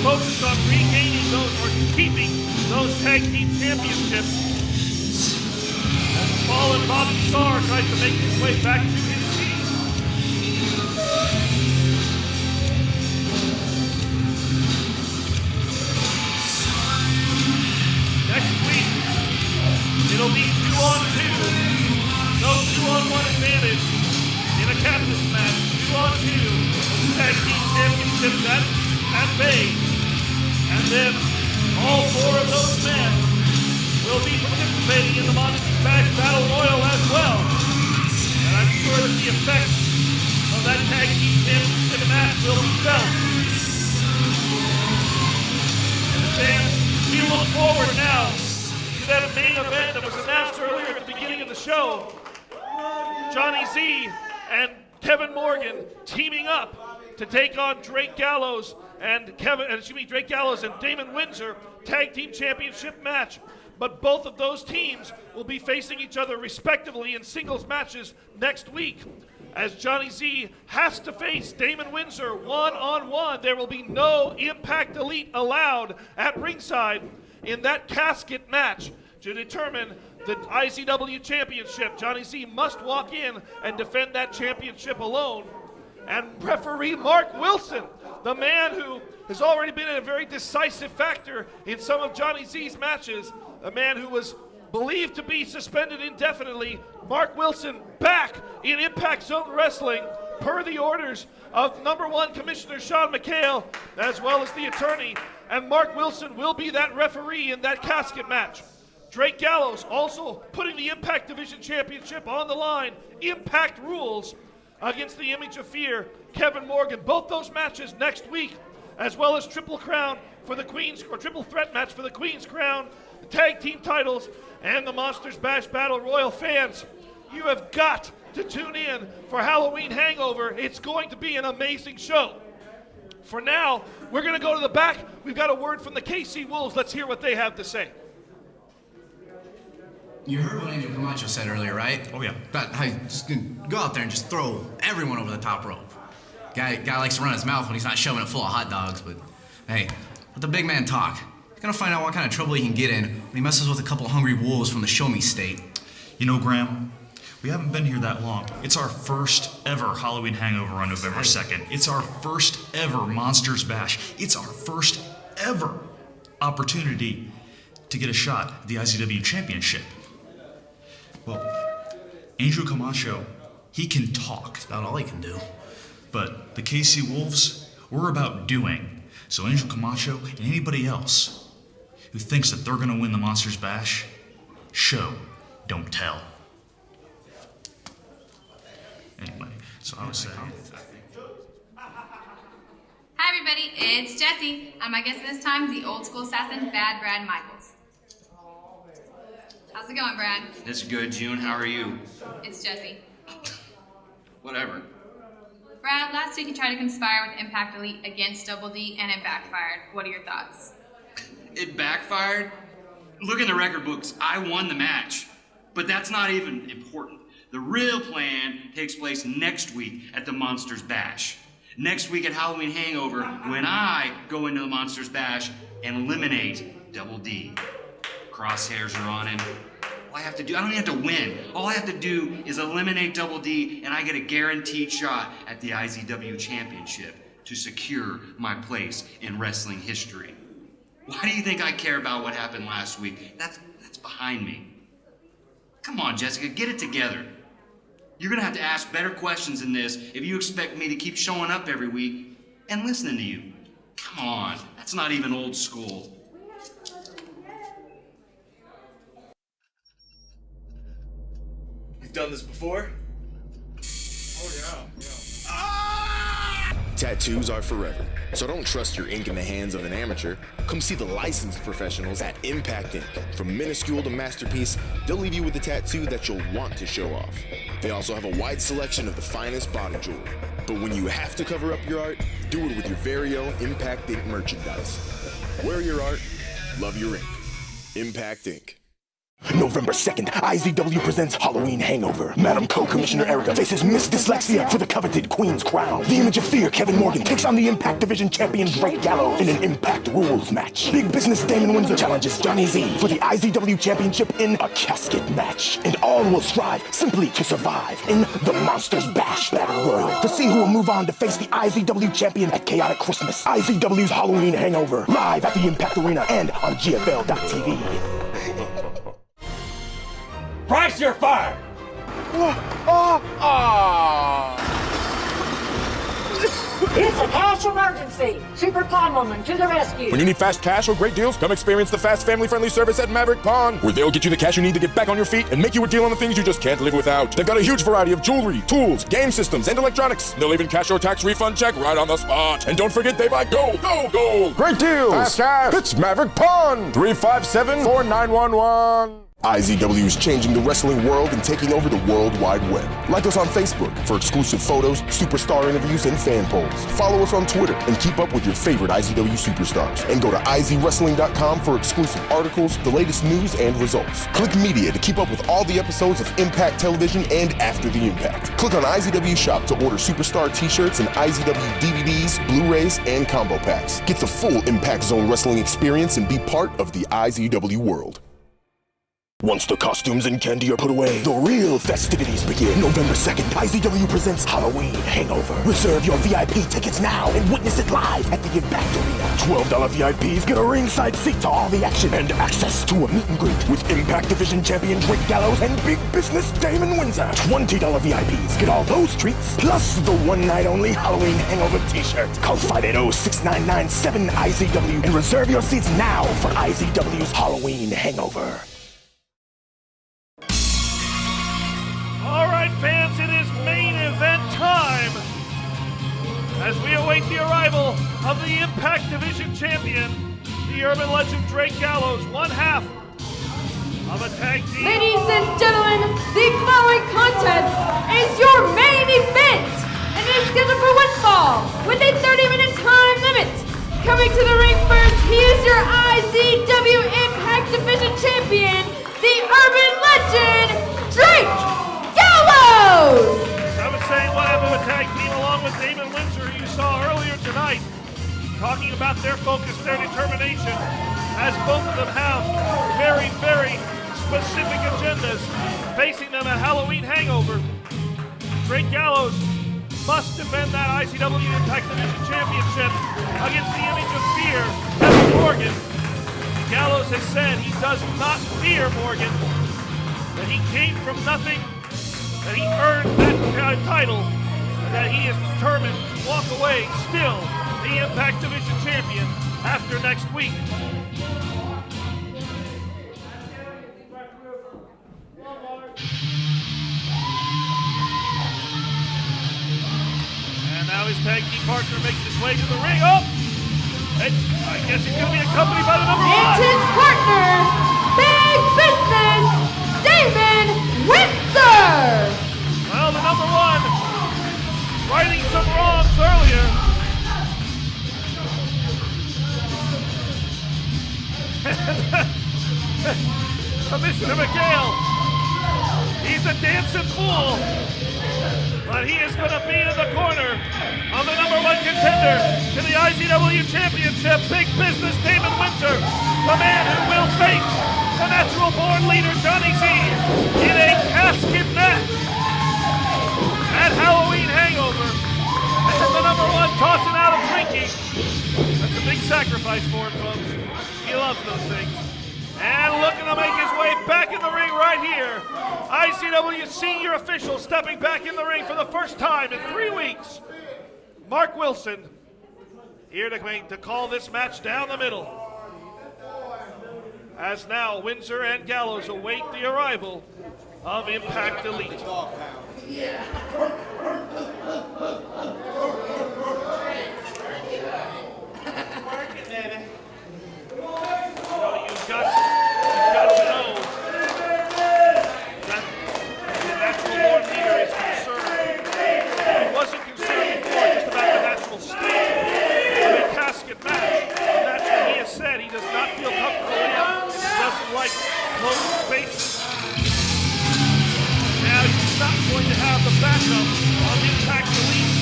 Speaker 1: focus on regaining those or keeping those tag team championships. As the fallen Bobby Starr tries to make his way back to his team. Next week, it'll be 2-on-2. No 2-on-1 advantage in a captain's match. 2-on-2 tag team championships at bay. And then all 4 of those men will be participating in the Monsters Bash Battle Royal as well. And I'm sure that the effects of that tag team championship match will be felt. And we look forward now to that main event that was announced earlier at the beginning of the show. Johnny Z and Kevin Morgan teaming up to take on Drake Gallows and Damon Windsor tag team championship match. But both of those teams will be facing each other respectively in singles matches next week. As Johnny Z has to face Damon Windsor one-on-one, there will be no Impact Elite allowed at ringside in that casket match to determine the IZW Championship. Johnny Z must walk in and defend that championship alone. And referee Mark Wilson, the man who has already been a very decisive factor in some of Johnny Z's matches, a man who was believed to be suspended indefinitely, Mark Wilson back in Impact Zone Wrestling per the orders of #1 Commissioner Sean McHale, as well as the attorney. And Mark Wilson will be that referee in that casket match. Drake Gallows also putting the Impact Division Championship on the line. Impact rules against the Image of Fear, Kevin Morgan. Both those matches next week, as well as Triple Threat match for the Queen's Crown, the tag team titles, and the Monsters Bash Battle Royal. Fans, you have got to tune in for Halloween Hangover. It's going to be an amazing show. For now, we're going to go to the back. We've got a word from the KC Wolves. Let's hear what they have to say.
Speaker 10: You heard what Angel Camacho said earlier, right? Oh, yeah. About how he's just gonna go out there and just throw everyone over the top rope. Guy likes to run his mouth when he's not shoving it full of hot dogs, but hey, let the big man talk. He's gonna find out what kind of trouble he can get in when he messes with a couple hungry wolves from the Show Me State.
Speaker 16: You know, Graham, we haven't been here that long. It's our first ever Halloween Hangover on November 2nd. It's our first ever Monsters Bash. It's our first ever opportunity to get a shot at the IZW Championship. Well, Angel Camacho, he can talk.
Speaker 10: That's about all he can do.
Speaker 16: But the KC Wolves, we're about doing. So Angel Camacho and anybody else who thinks that they're gonna win the Monsters Bash, show, don't tell. Anyway, so I was saying.
Speaker 17: Hi everybody, it's Jessie, and my guest this time is the old school assassin, Bad Brad Michaels. How's it going, Brad?
Speaker 18: It's good, June. How are you?
Speaker 17: It's Jessie.
Speaker 18: Whatever.
Speaker 17: Brad, last week you tried to conspire with Impact Elite against Double D, and it backfired. What are your thoughts?
Speaker 18: It backfired? Look in the record books. I won the match. But that's not even important. The real plan takes place next week at the Monsters Bash. Next week at Halloween Hangover, when I go into the Monsters Bash and eliminate Double D. Crosshairs are on him. All I have to do, I don't even have to win. All I have to do is eliminate Double D, and I get a guaranteed shot at the IZW Championship to secure my place in wrestling history. Why do you think I care about what happened last week? That's behind me. Come on, Jessica, get it together. You're gonna have to ask better questions than this if you expect me to keep showing up every week and listening to you. Come on, that's not even old school.
Speaker 13: You've done this before?
Speaker 12: Tattoos are forever, so don't trust your ink in the hands of an amateur. Come see the licensed professionals at Impact Ink. From minuscule to masterpiece, they'll leave you with a tattoo that you'll want to show off. They also have a wide selection of the finest body jewelry. But when you have to cover up your art, do it with your very own Impact Ink merchandise. Wear your art, love your ink. Impact Ink. November 2nd, IZW presents Halloween Hangover. Madam Co-Commissioner Erica faces Miss Dyslexia for the coveted Queen's crown. The Image of Fear, Kevin Morgan, takes on the Impact Division champion Drake Gallows in an Impact Rules match. Big Business Damon Windsor challenges Johnny Z for the IZW Championship in a casket match. And all will strive simply to survive in the Monsters Bash Battle Royal to see who will move on to face the IZW champion at Chaotic Christmas. IZW's Halloween Hangover, live at the Impact Arena and on GFL.tv.
Speaker 19: Price, you're fired!
Speaker 20: It's a cash emergency! Super Pawn Woman to the rescue!
Speaker 21: When you need fast cash or great deals, come experience the fast, family-friendly service at Maverick Pawn, where they'll get you the cash you need to get back on your feet and make you a deal on the things you just can't live without. They've got a huge variety of jewelry, tools, game systems, and electronics. They'll even cash your tax refund check right on the spot. And don't forget they buy gold, gold, gold! Great deals! Fast cash! It's Maverick Pawn! 357-4911.
Speaker 12: IZW is changing the wrestling world and taking over the World Wide Web. Like us on Facebook for exclusive photos, superstar interviews, and fan polls. Follow us on Twitter and keep up with your favorite IZW superstars. And go to izwrestling.com for exclusive articles, the latest news, and results. Click Media to keep up with all the episodes of Impact Television and After the Impact. Click on IZW Shop to order superstar t-shirts and IZW DVDs, Blu-rays, and combo packs. Get the full Impact Zone wrestling experience and be part of the IZW world. Once the costumes and candy are put away, the real festivities begin. November 2nd, IZW presents Halloween Hangover. Reserve your VIP tickets now and witness it live at the Impact Arena. $12 VIPs get a ringside seat to all the action and access to a meet and greet with Impact Division champion Drake Gallows and Big Business Damon Windsor. $20 VIPs get all those treats, plus the one-night-only Halloween Hangover t-shirt. Call 580-6997-IZW and reserve your seats now for IZW's Halloween Hangover.
Speaker 1: All right, fans, it is main event time as we await the arrival of the Impact Division champion, the urban legend Drake Gallows, one half of a tag team.
Speaker 2: Ladies and gentlemen, the following contest is your main event, and it is scheduled for one fall with a 30-minute time limit. Coming to the ring first, he is your IZW Impact Division champion, the urban legend, Drake Gallows!
Speaker 1: I was saying we'll have a tag team along with Damon Windsor, who you saw earlier tonight, talking about their focus, their determination, as both of them have very, very specific agendas facing them at Halloween Hangover. Drake Gallows must defend that IZW Impact Division Championship against the Image of Fear, Kevin Morgan. Gallows has said he does not fear Morgan, that he came from nothing, that he earned that title, and that he is determined to walk away still the Impact Division champion after next week. And now his tag team partner makes his way to the ring. Oh! And I guess he's going to be accompanied by the number one.
Speaker 2: And his partner, Big Business Damon Windsor!
Speaker 1: Well, the number one, righting some wrongs earlier. Commissioner McHale, he's a dancing fool, but he is going to be in the corner of the number one contender to the IZW Championship, Big Business Damon Windsor, the man who will face the natural-born leader Johnny Z in a casket match at Halloween Hangover. And the number one tossing out of drinking. That's a big sacrifice for him, folks. He loves those things. And looking to make his way back in the ring right here. IZW senior official stepping back in the ring for the first time in 3 weeks. Mark Wilson here to call this match down the middle. As now Windsor and Gallows await the arrival of Impact Elite.
Speaker 2: Yeah.
Speaker 1: Work it, baby. You've got to know that the natural born leader is concerned. He wasn't concerned before just about the natural state of a casket match. And that's what he has said. He does not feel comfortable in. He doesn't like open spaces. Now he's not going to have the backup of Impact Elite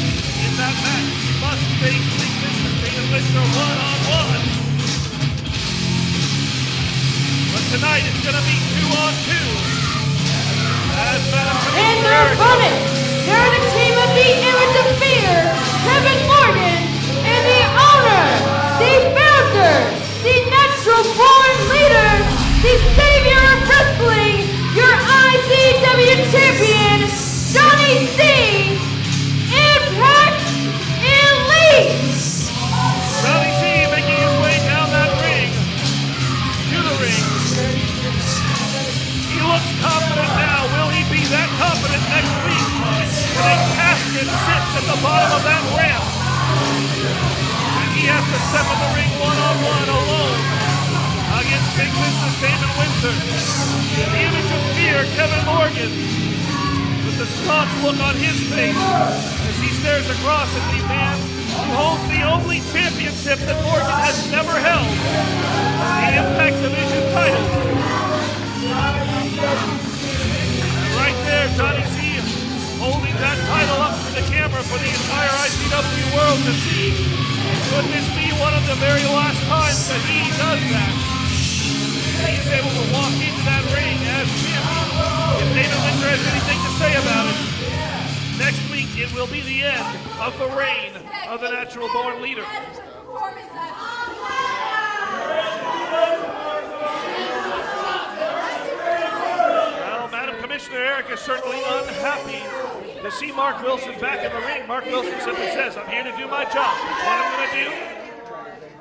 Speaker 1: in that match. He must face Big Business David Windsor one-on-one. But tonight it's going to be 2-on-2. As
Speaker 2: In their opponents, they're the team of the Image of Fear, Kevin Morgan, and the owner, the founder, the natural born leader, the savior of wrestling, your IZW champion, Johnny C. Impact Elite.
Speaker 1: Johnny C making his way down that ring, to the ring. He looks confident now. Will he be that confident next week when a casket sits at the bottom of that ramp? And he has to step in the ring one-on-one alone against Big Business David Windsor. The Image of Fear, Kevin Morgan, with the staunch look on his face as he stares across at the man who holds the only championship that Morgan has never held, the Impact Division title. And right there, Johnny C holding that title up to the camera for the entire IZW world to see. Could this be one of the very last times that he does that? He's able to walk into that ring as champion. If David Windsor has anything to say about it, next week it will be the end of the reign of the natural born leader. Well, Madam Commissioner Eric is certainly unhappy to see Mark Wilson back in the ring. Mark Wilson simply says, I'm here to do my job. That's what I'm going to do.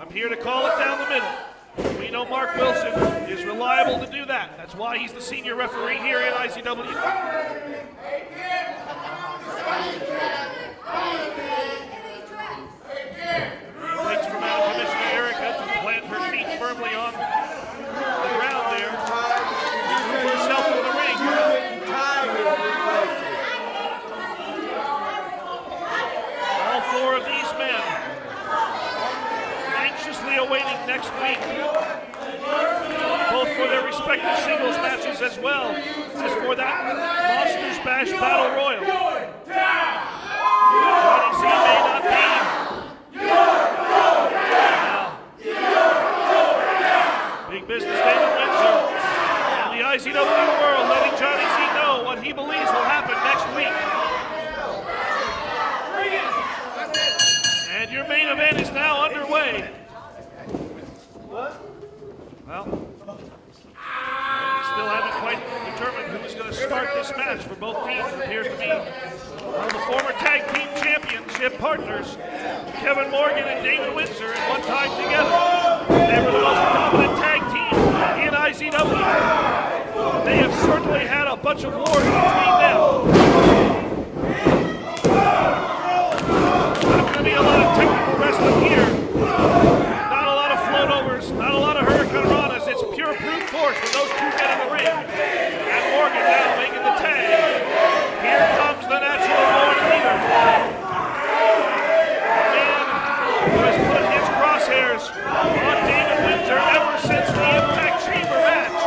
Speaker 1: I'm here to call it down the middle. We know Mark Wilson is reliable to do that. That's why he's the senior referee here at IZW. Waits for Madam Commissioner Erica to plant her feet firmly on the ground there. Move herself to the ring. All four of these men anxiously awaiting next week, both for their respective singles matches as well as for that Monsters Bash Battle Royal. Johnny C may not be. Big Business David Windsor and the IZW world letting Johnny C know what he believes will happen next week. And your main event is now underway. What? Well, still haven't quite determined who is going to start this match for both teams. It appears to be one of the former tag team championship partners, Kevin Morgan and David Windsor, at one time together. They were the most dominant tag team in IZW. They have certainly had a bunch of wars between them. Not going to be a lot of technical wrestling here. Not a lot of floatovers, not a lot of hurricanranas. It's pure brute force with those two men in the ring. And Morgan now making the tag. Here comes the natural born leader. The man who has put his crosshairs on David Windsor ever since the Impact Chamber match,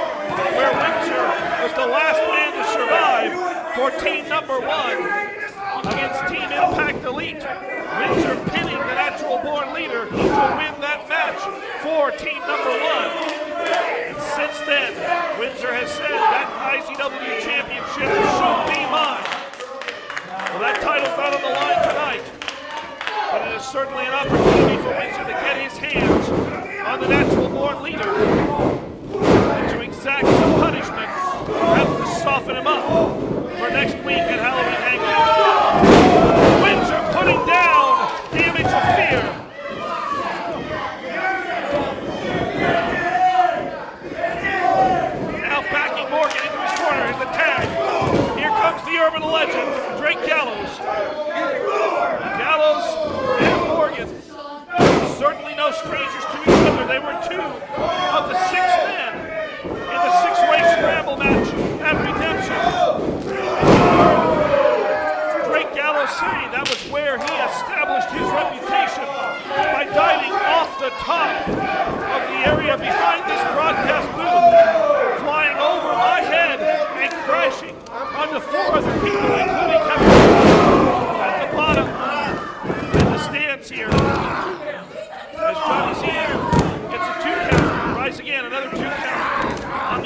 Speaker 1: where Windsor was the last man to survive for team number one against Team Impact Elite. Windsor pinning the natural born leader to win that match for team number one. And since then, Windsor has said that IZW championship should be mine. Well, that title's not on the line tonight, but it is certainly an opportunity for Windsor to get his hands on the natural born leader and to exact some punishment, perhaps to soften him up for next week at Halloween Hangover. Windsor putting down the Image of Fear. Now backing Morgan into his corner in the tag. Here comes the urban legend, Drake Gallows. Gallows and Morgan, certainly no strangers to each other. They were two of the 6 men in the 6-way scramble match at Redemption. Drake Gallows saying that was where he established his reputation by diving off the top of the area behind this broadcast booth, flying over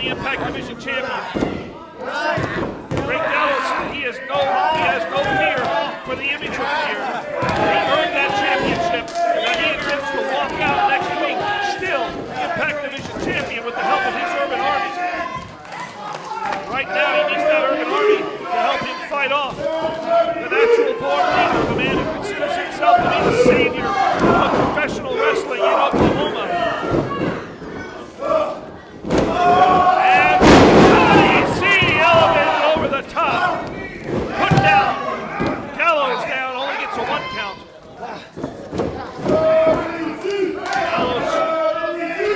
Speaker 1: the Impact Division champion. Drake Gallows, he has no fear for the image of fear. He earned that championship, and he intends to walk out next week still Impact Division champion with the help of his Urban Army. Right now, he needs that Urban Army to help him fight off the natural born leader of a man who considers himself to be the savior of professional wrestling in Oklahoma. And Johnny C elevated over the top. Put down. Gallows down, only gets a 1 count. Gallows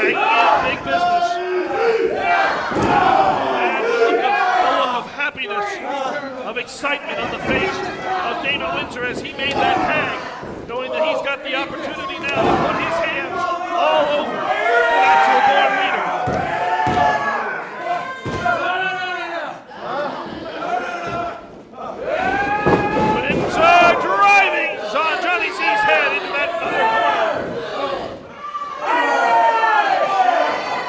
Speaker 1: hanging in big business. And the look of happiness, of excitement on the face of Damon Windsor as he made that tag, knowing that he's got the opportunity now to put his hands all over the natural born leader. Windsor driving on Johnny C's head into that other corner.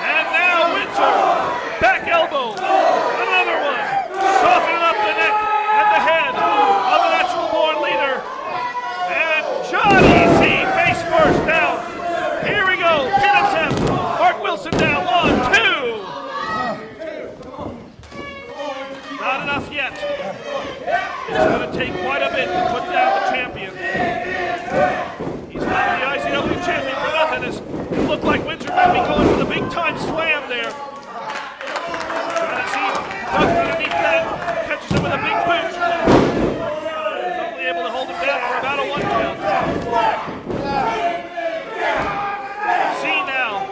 Speaker 1: And now Windsor, back elbow, another one, softening up the neck and the head of the natural born leader. And Johnny C face first down. Here we go, pin attempt. Mark Wilson down, 1, 2. Not enough yet. It's going to take quite a bit to put down the champion. He's not the IZW champion for nothing. It looked like Windsor might be going for the big time slam there. Johnny C ducks underneath that, catches him with a big boot. He's only able to hold him down for about a 1 count. C now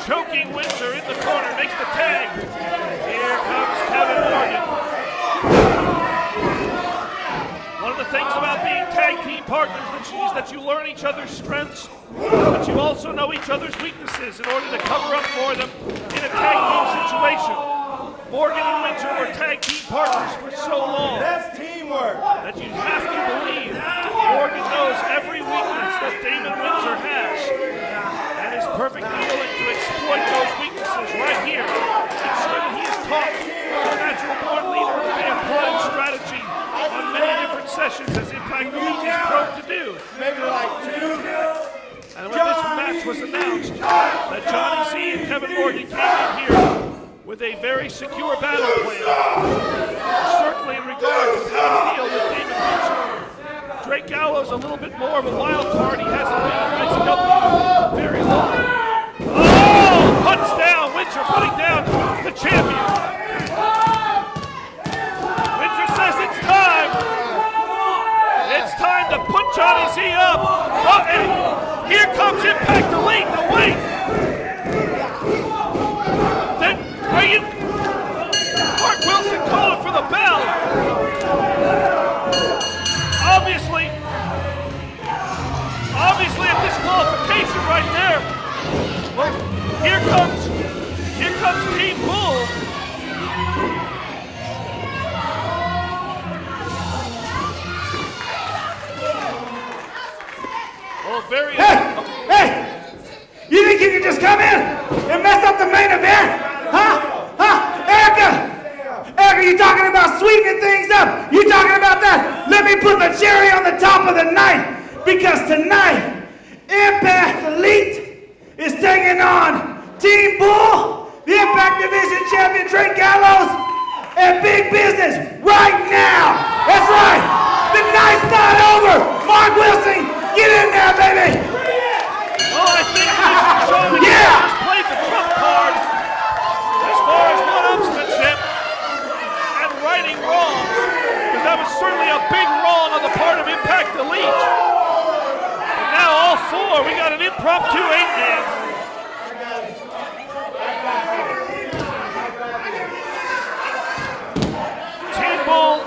Speaker 1: choking Windsor in the corner, makes the tag. Here comes Kevin Morgan. One of the things about being tag team partners is that you learn each other's strengths, but you also know each other's weaknesses in order to cover up for them in a tag team situation. Morgan and Windsor were tag team partners for so long. That's teamwork. That you have to believe Morgan knows every weakness that Damon Windsor has and is perfectly willing to exploit those weaknesses right here. Ensure that he is taught the natural born leader to be applied strategy on many different sessions as Impact Elite is prone to do. Maybe like 2. And when this match was announced, that Johnny C and Kevin Morgan came in here with a very secure battle plan. Certainly in regards to how to deal with Damon Windsor. Drake Gallows a little bit more of a wild card. He hasn't been in IZW very long. Oh! Punch down. Windsor putting down the champion. Windsor says it's time. It's time to put Johnny Z up. Oh, and here comes Impact Elite. The wait. Then, are you? Mark Wilson calling for the bell. Obviously a disqualification right there. Well, here comes Team Bull. Oh, very.
Speaker 5: Hey! You think you can just come in and mess up the main event? Huh? Erica, you talking about sweetening things up? You talking about that? Let me put the cherry on the top of the night. Because tonight, Impact Elite is taking on Team Bull, the Impact Division champion Drake Gallows, and Big Business right now. That's right. The night's not over. Mark Wilson, get in there, baby.
Speaker 1: Well, I think Sean McHale just played the trump card as far as one-upsmanship and righting wrongs, because that was certainly a big wrong on the part of Impact Elite. Now all 4, we got an impromptu 8-man. Team Bull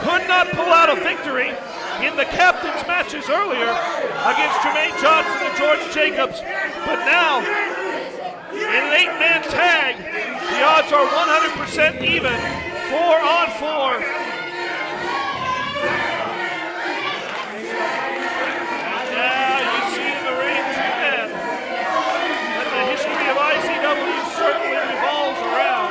Speaker 1: could not pull out a victory in the captain's matches earlier against Jermaine Johnson and George Jacobs. But now, in an 8-man tag, the odds are 100% even, 4-on-4. Certainly revolves around.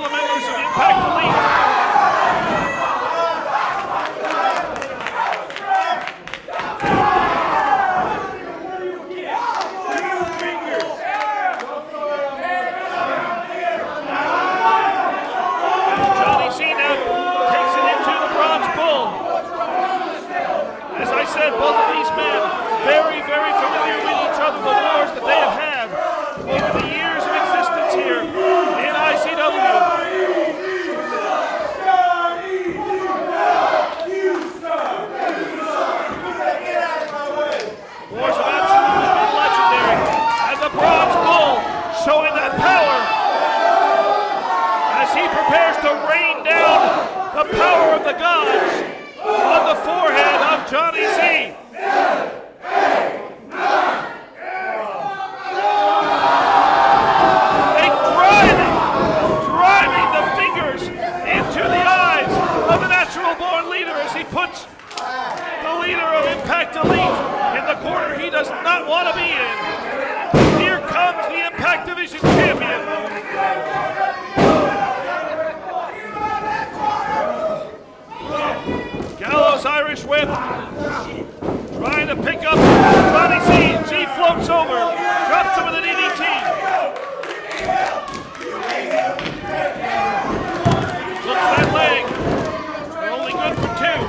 Speaker 1: the members of Impact Elite. Johnny C now takes it into the Bronze Bull. As I said, both of these men very, very familiar with each other, the wars that they have had over the years of existence here in IZW. Wars have absolutely been legendary. And the Bronze Bull showing that power as he prepares to rain down the power of the gods on the forehead of Johnny Z. Driving the fingers into the eyes of the natural born leader as he puts the leader of Impact Elite in the corner he does not want to be in. Here comes the Impact Division champion. Gallows Irish whip, trying to pick up Johnny Z. Z floats over, drops him with an DDT. Looks that leg, but only good for two.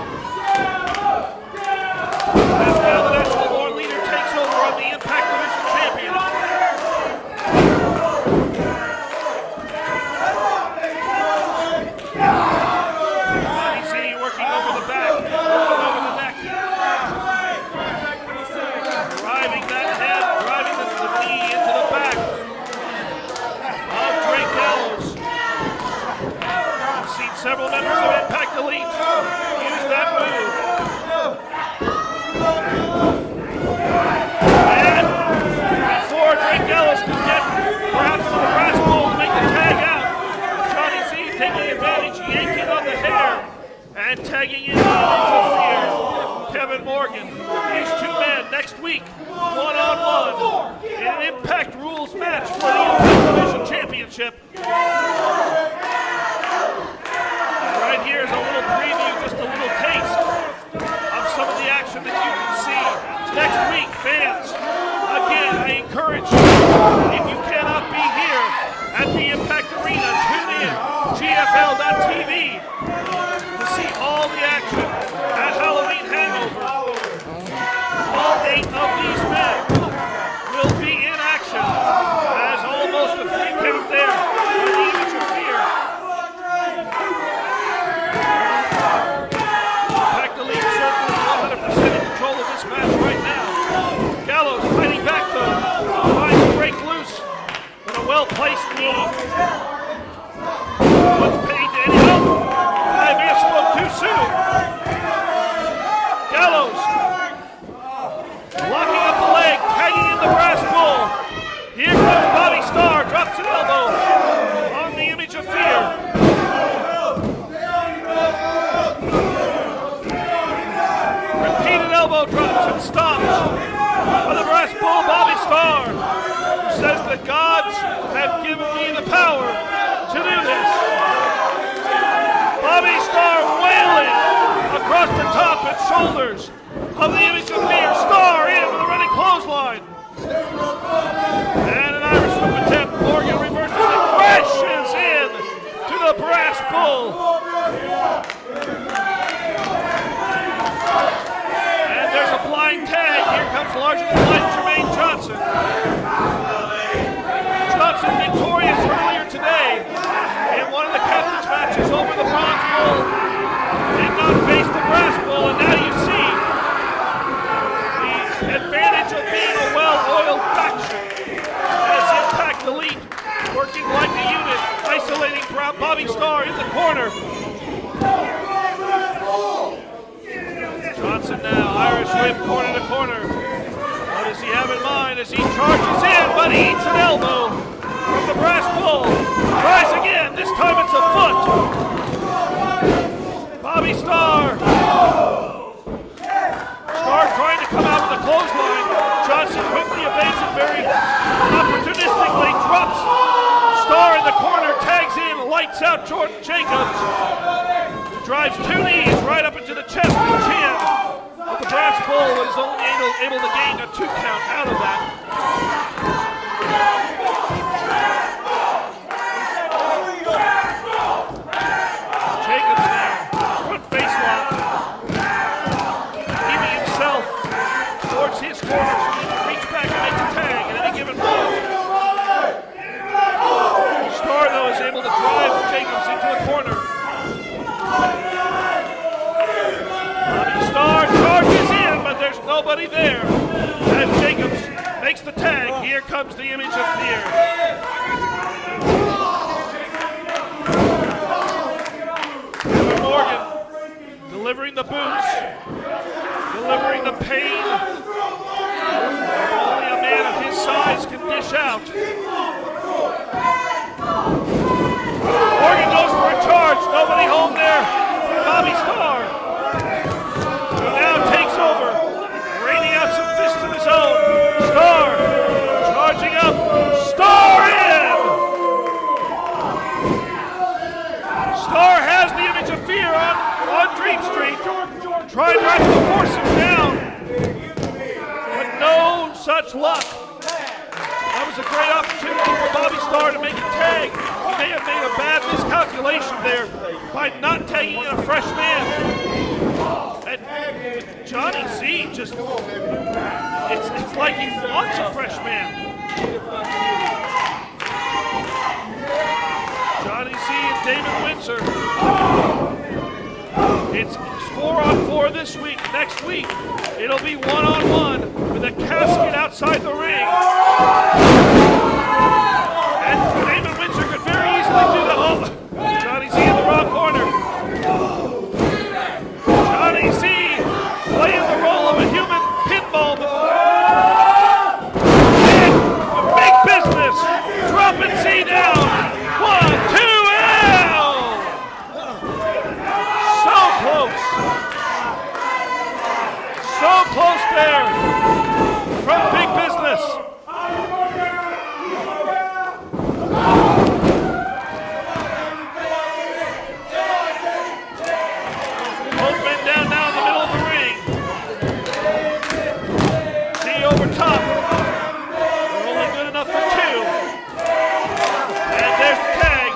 Speaker 1: As now the National Born leader takes over on the Impact Division champion. Johnny Z working over the back, working over the neck. Driving that head, driving the knee into the back of Drake Gallows. I've seen several members of Impact Elite use that move. And before Drake Gallows can get perhaps to the brass bull to make the tag out, Johnny Z taking advantage, yanking on the hair and tagging in the fear. Kevin Morgan. These two men next week, one-on-one, in an Impact Rules match for the Impact Division Championship. Right here is a little preview, just a little taste of some of the action that you can see next week, fans. Again, I encourage you, if you cannot be here at the Impact Arena, tune in, GFL.tv, to see all the action at Halloween Hangover. All 8 of these men will be in action as almost a 3 count there for the Image of Fear. Impact Elite certainly 100% in control of this match right now. Gallows fighting back though, trying to break loose with a well-placed knee. What's paid to any help? I may have spoke too soon. Gallows locking up the leg, tagging in the brass bull. Here comes Bobby Starr, drops an elbow on the Image of Fear. Repeated elbow drops and stops on the brass bull, Bobby Starr, who says the gods have given me the power to do this. Bobby Starr wailing across the top and shoulders of the Image of Fear. Starr in with a running clothesline. And an Irish whip attempt. Morgan reverses and crashes in to the brass bull. And there's a blind tag. Here comes larger than life Jermaine Johnson. Johnson victorious earlier today in one of the captain's matches over the Bronze Bull. Did not face the brass bull, and now you see the advantage of being a well-oiled faction as Impact Elite working like a unit, isolating Bobby Starr in the corner. Johnson now, Irish whip, corner to corner. What does he have in mind as he charges in, but he eats an elbow from the brass bull. Tries again, this time it's a foot. Bobby Starr. Starr trying to come out with a clothesline. Johnson quickly evades it very opportunistically, drops Starr in the corner, tags in, lights out out Jordan Jacobs, who drives 2 knees right up into the chest and chin. But the brass bull was only able to gain a 2 count out of that. Jacobs now, front face lock. Keeping himself towards his corner so he can reach back and make the tag at any given moment. Starr, though, is able to drive Jacobs into the corner. Starr charges in, but there's nobody there. As Jacobs makes the tag, here comes the image of fear. Kevin Morgan delivering the boots, delivering the pain. Only a man of his size can dish out. Morgan goes for a charge. Nobody home there for Bobby Starr, who now takes over, raining out some fists of his own. Starr charging up. Starr in! Starr has the image of fear on Dream Street. Tried right to force him down, but no such luck. That was a great opportunity for Bobby Starr to make a tag. He may have made a bad miscalculation there by not tagging in a fresh man. And Johnny Z just, it's like he wants a fresh man. Johnny Z and David Windsor. It's 4-on-4 this week. Next week, it'll be 1-on-1 with a casket outside the ring. And David Windsor could very easily do that. Oh, Johnny Z in the wrong corner. Johnny Z playing the role of a human pinball. And big business. Dropping Z down. 1, 2, L. So close. So close there. From big business. Both men down now in the middle of the ring. Z over top. They're only good enough for 2. And there's the tag.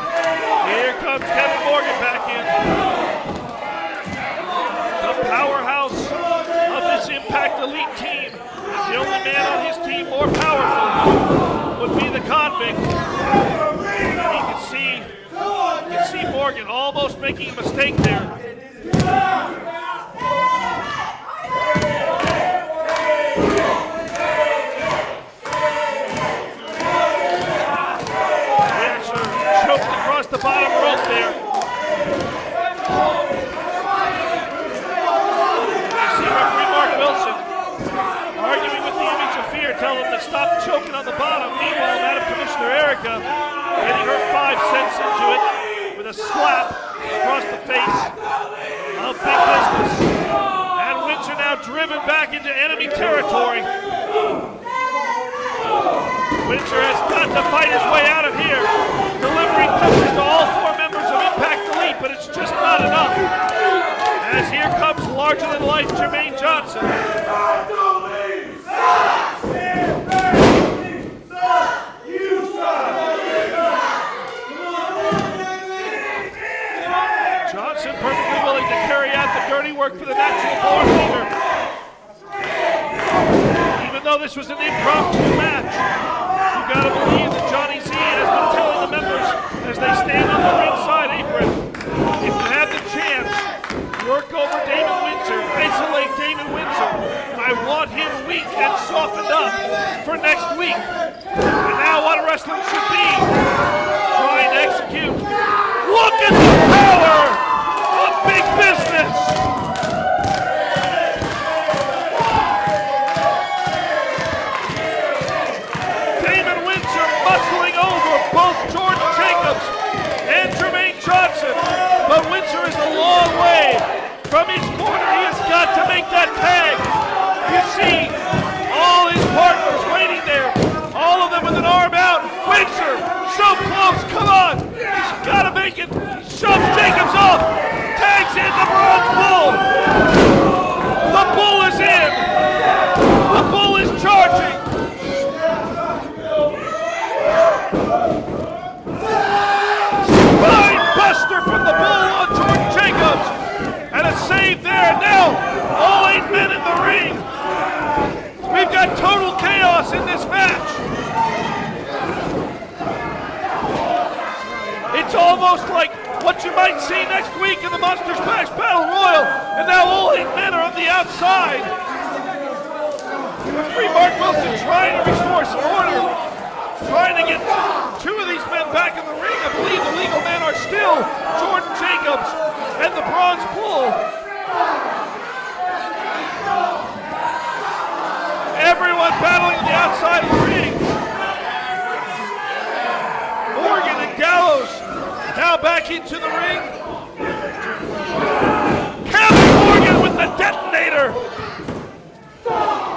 Speaker 1: Here comes Kevin Morgan back in. The powerhouse of this Impact Elite team. The only man on his team more powerful would be the convict. You can see Morgan almost making a mistake there. Windsor choked across the bottom rope there. You see referee Mark Wilson arguing with the image of fear, telling him to stop choking on the bottom. Meanwhile, Madam Commissioner Erica getting her 5 cents into it with a slap across the face of big business. And Windsor now driven back into enemy territory. Windsor has got to fight his way out of here, delivering punches to all 4 members of Impact Elite, but it's just not enough. As here comes larger-than-life Jermaine Johnson. Johnson perfectly willing to carry out the dirty work for the natural born leader. Even though this was an impromptu match, you gotta believe that Johnny Z has been telling the members as they stand on the ringside apron, if you have the chance, work over David Windsor, isolate David Windsor. I want him weak and softened up for next week. And now what wrestling should be, trying to execute. Look at the power of big business. David Windsor muscling over both Jordan Jacobs and Jermaine Johnson. But Windsor is a long way from his corner. He has got to make that tag. You see all his partners waiting there. All of them with an arm out. Windsor, so close. Come on. He's got to make bacon. Shoves Jacobs off. Tags in the bronze bull. The bull is in. The bull is charging. Spine buster from the bull on Jordan Jacobs. And a save there. Now, all 8 men in the ring. We've got total chaos in this match. It's almost like what you might see next week in the Monsters Bash Battle Royal. And now all 8 men are on the outside. Referee Mark Wilson trying to restore some order. Trying to get 2 of these men back in the ring. I believe the legal men are still Jordan Jacobs and the Bronze Bull. Everyone battling on the outside of the ring. Morgan and Gallows now back into the ring. Kevin Morgan with the detonator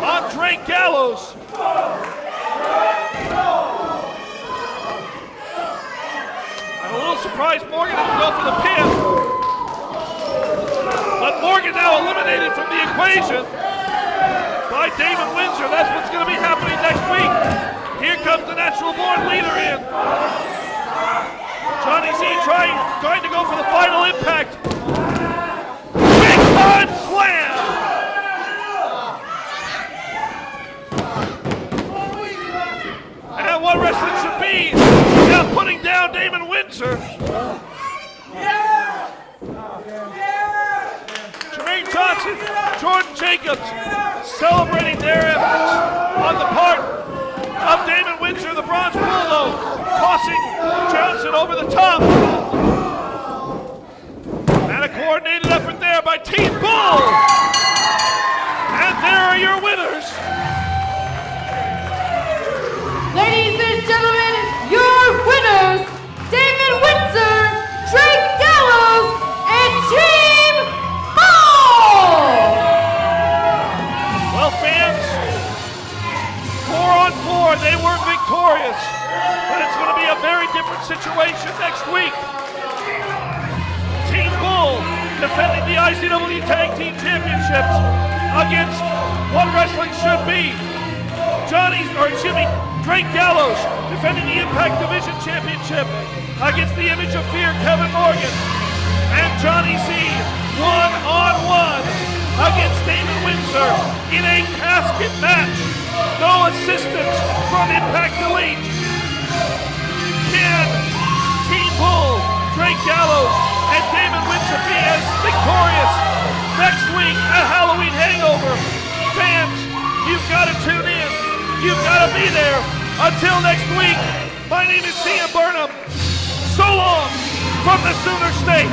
Speaker 1: on Drake Gallows. I'm a little surprised Morgan didn't go for the pin. But Morgan now eliminated from the equation by David Windsor. That's what's going to be happening next week. Here comes the natural born leader in. Johnny Z trying to go for the final impact. Big time slam! And what wrestling should be, now putting down Damon Windsor. Jermaine Johnson, Jordan Jacobs celebrating their efforts on the part of Damon Windsor, the Bronze Bull, tossing Johnson over the top. And a coordinated effort there by Team Bull. And there are your winners.
Speaker 2: Ladies and gentlemen, your winners, David Windsor, Drake Gallows, and Team Bull!
Speaker 1: Well, fans, 4-on-4, they were victorious. But it's going to be a very different situation next week. Team Bull defending the IZW Tag Team Championships against what wrestling should be. Drake Gallows defending the Impact Division Championship against the Image of Fear, Kevin Morgan. And Johnny Z, 1-on-1 against Damon Windsor in a casket match. No assistance from Impact Elite. Can Team Bull, Drake Gallows, and Damon Windsor be as victorious next week at Halloween Hangover? Fans, you've got to tune in. You've got to be there. Until next week, my name is CM Burnham. So long from the Sooner State.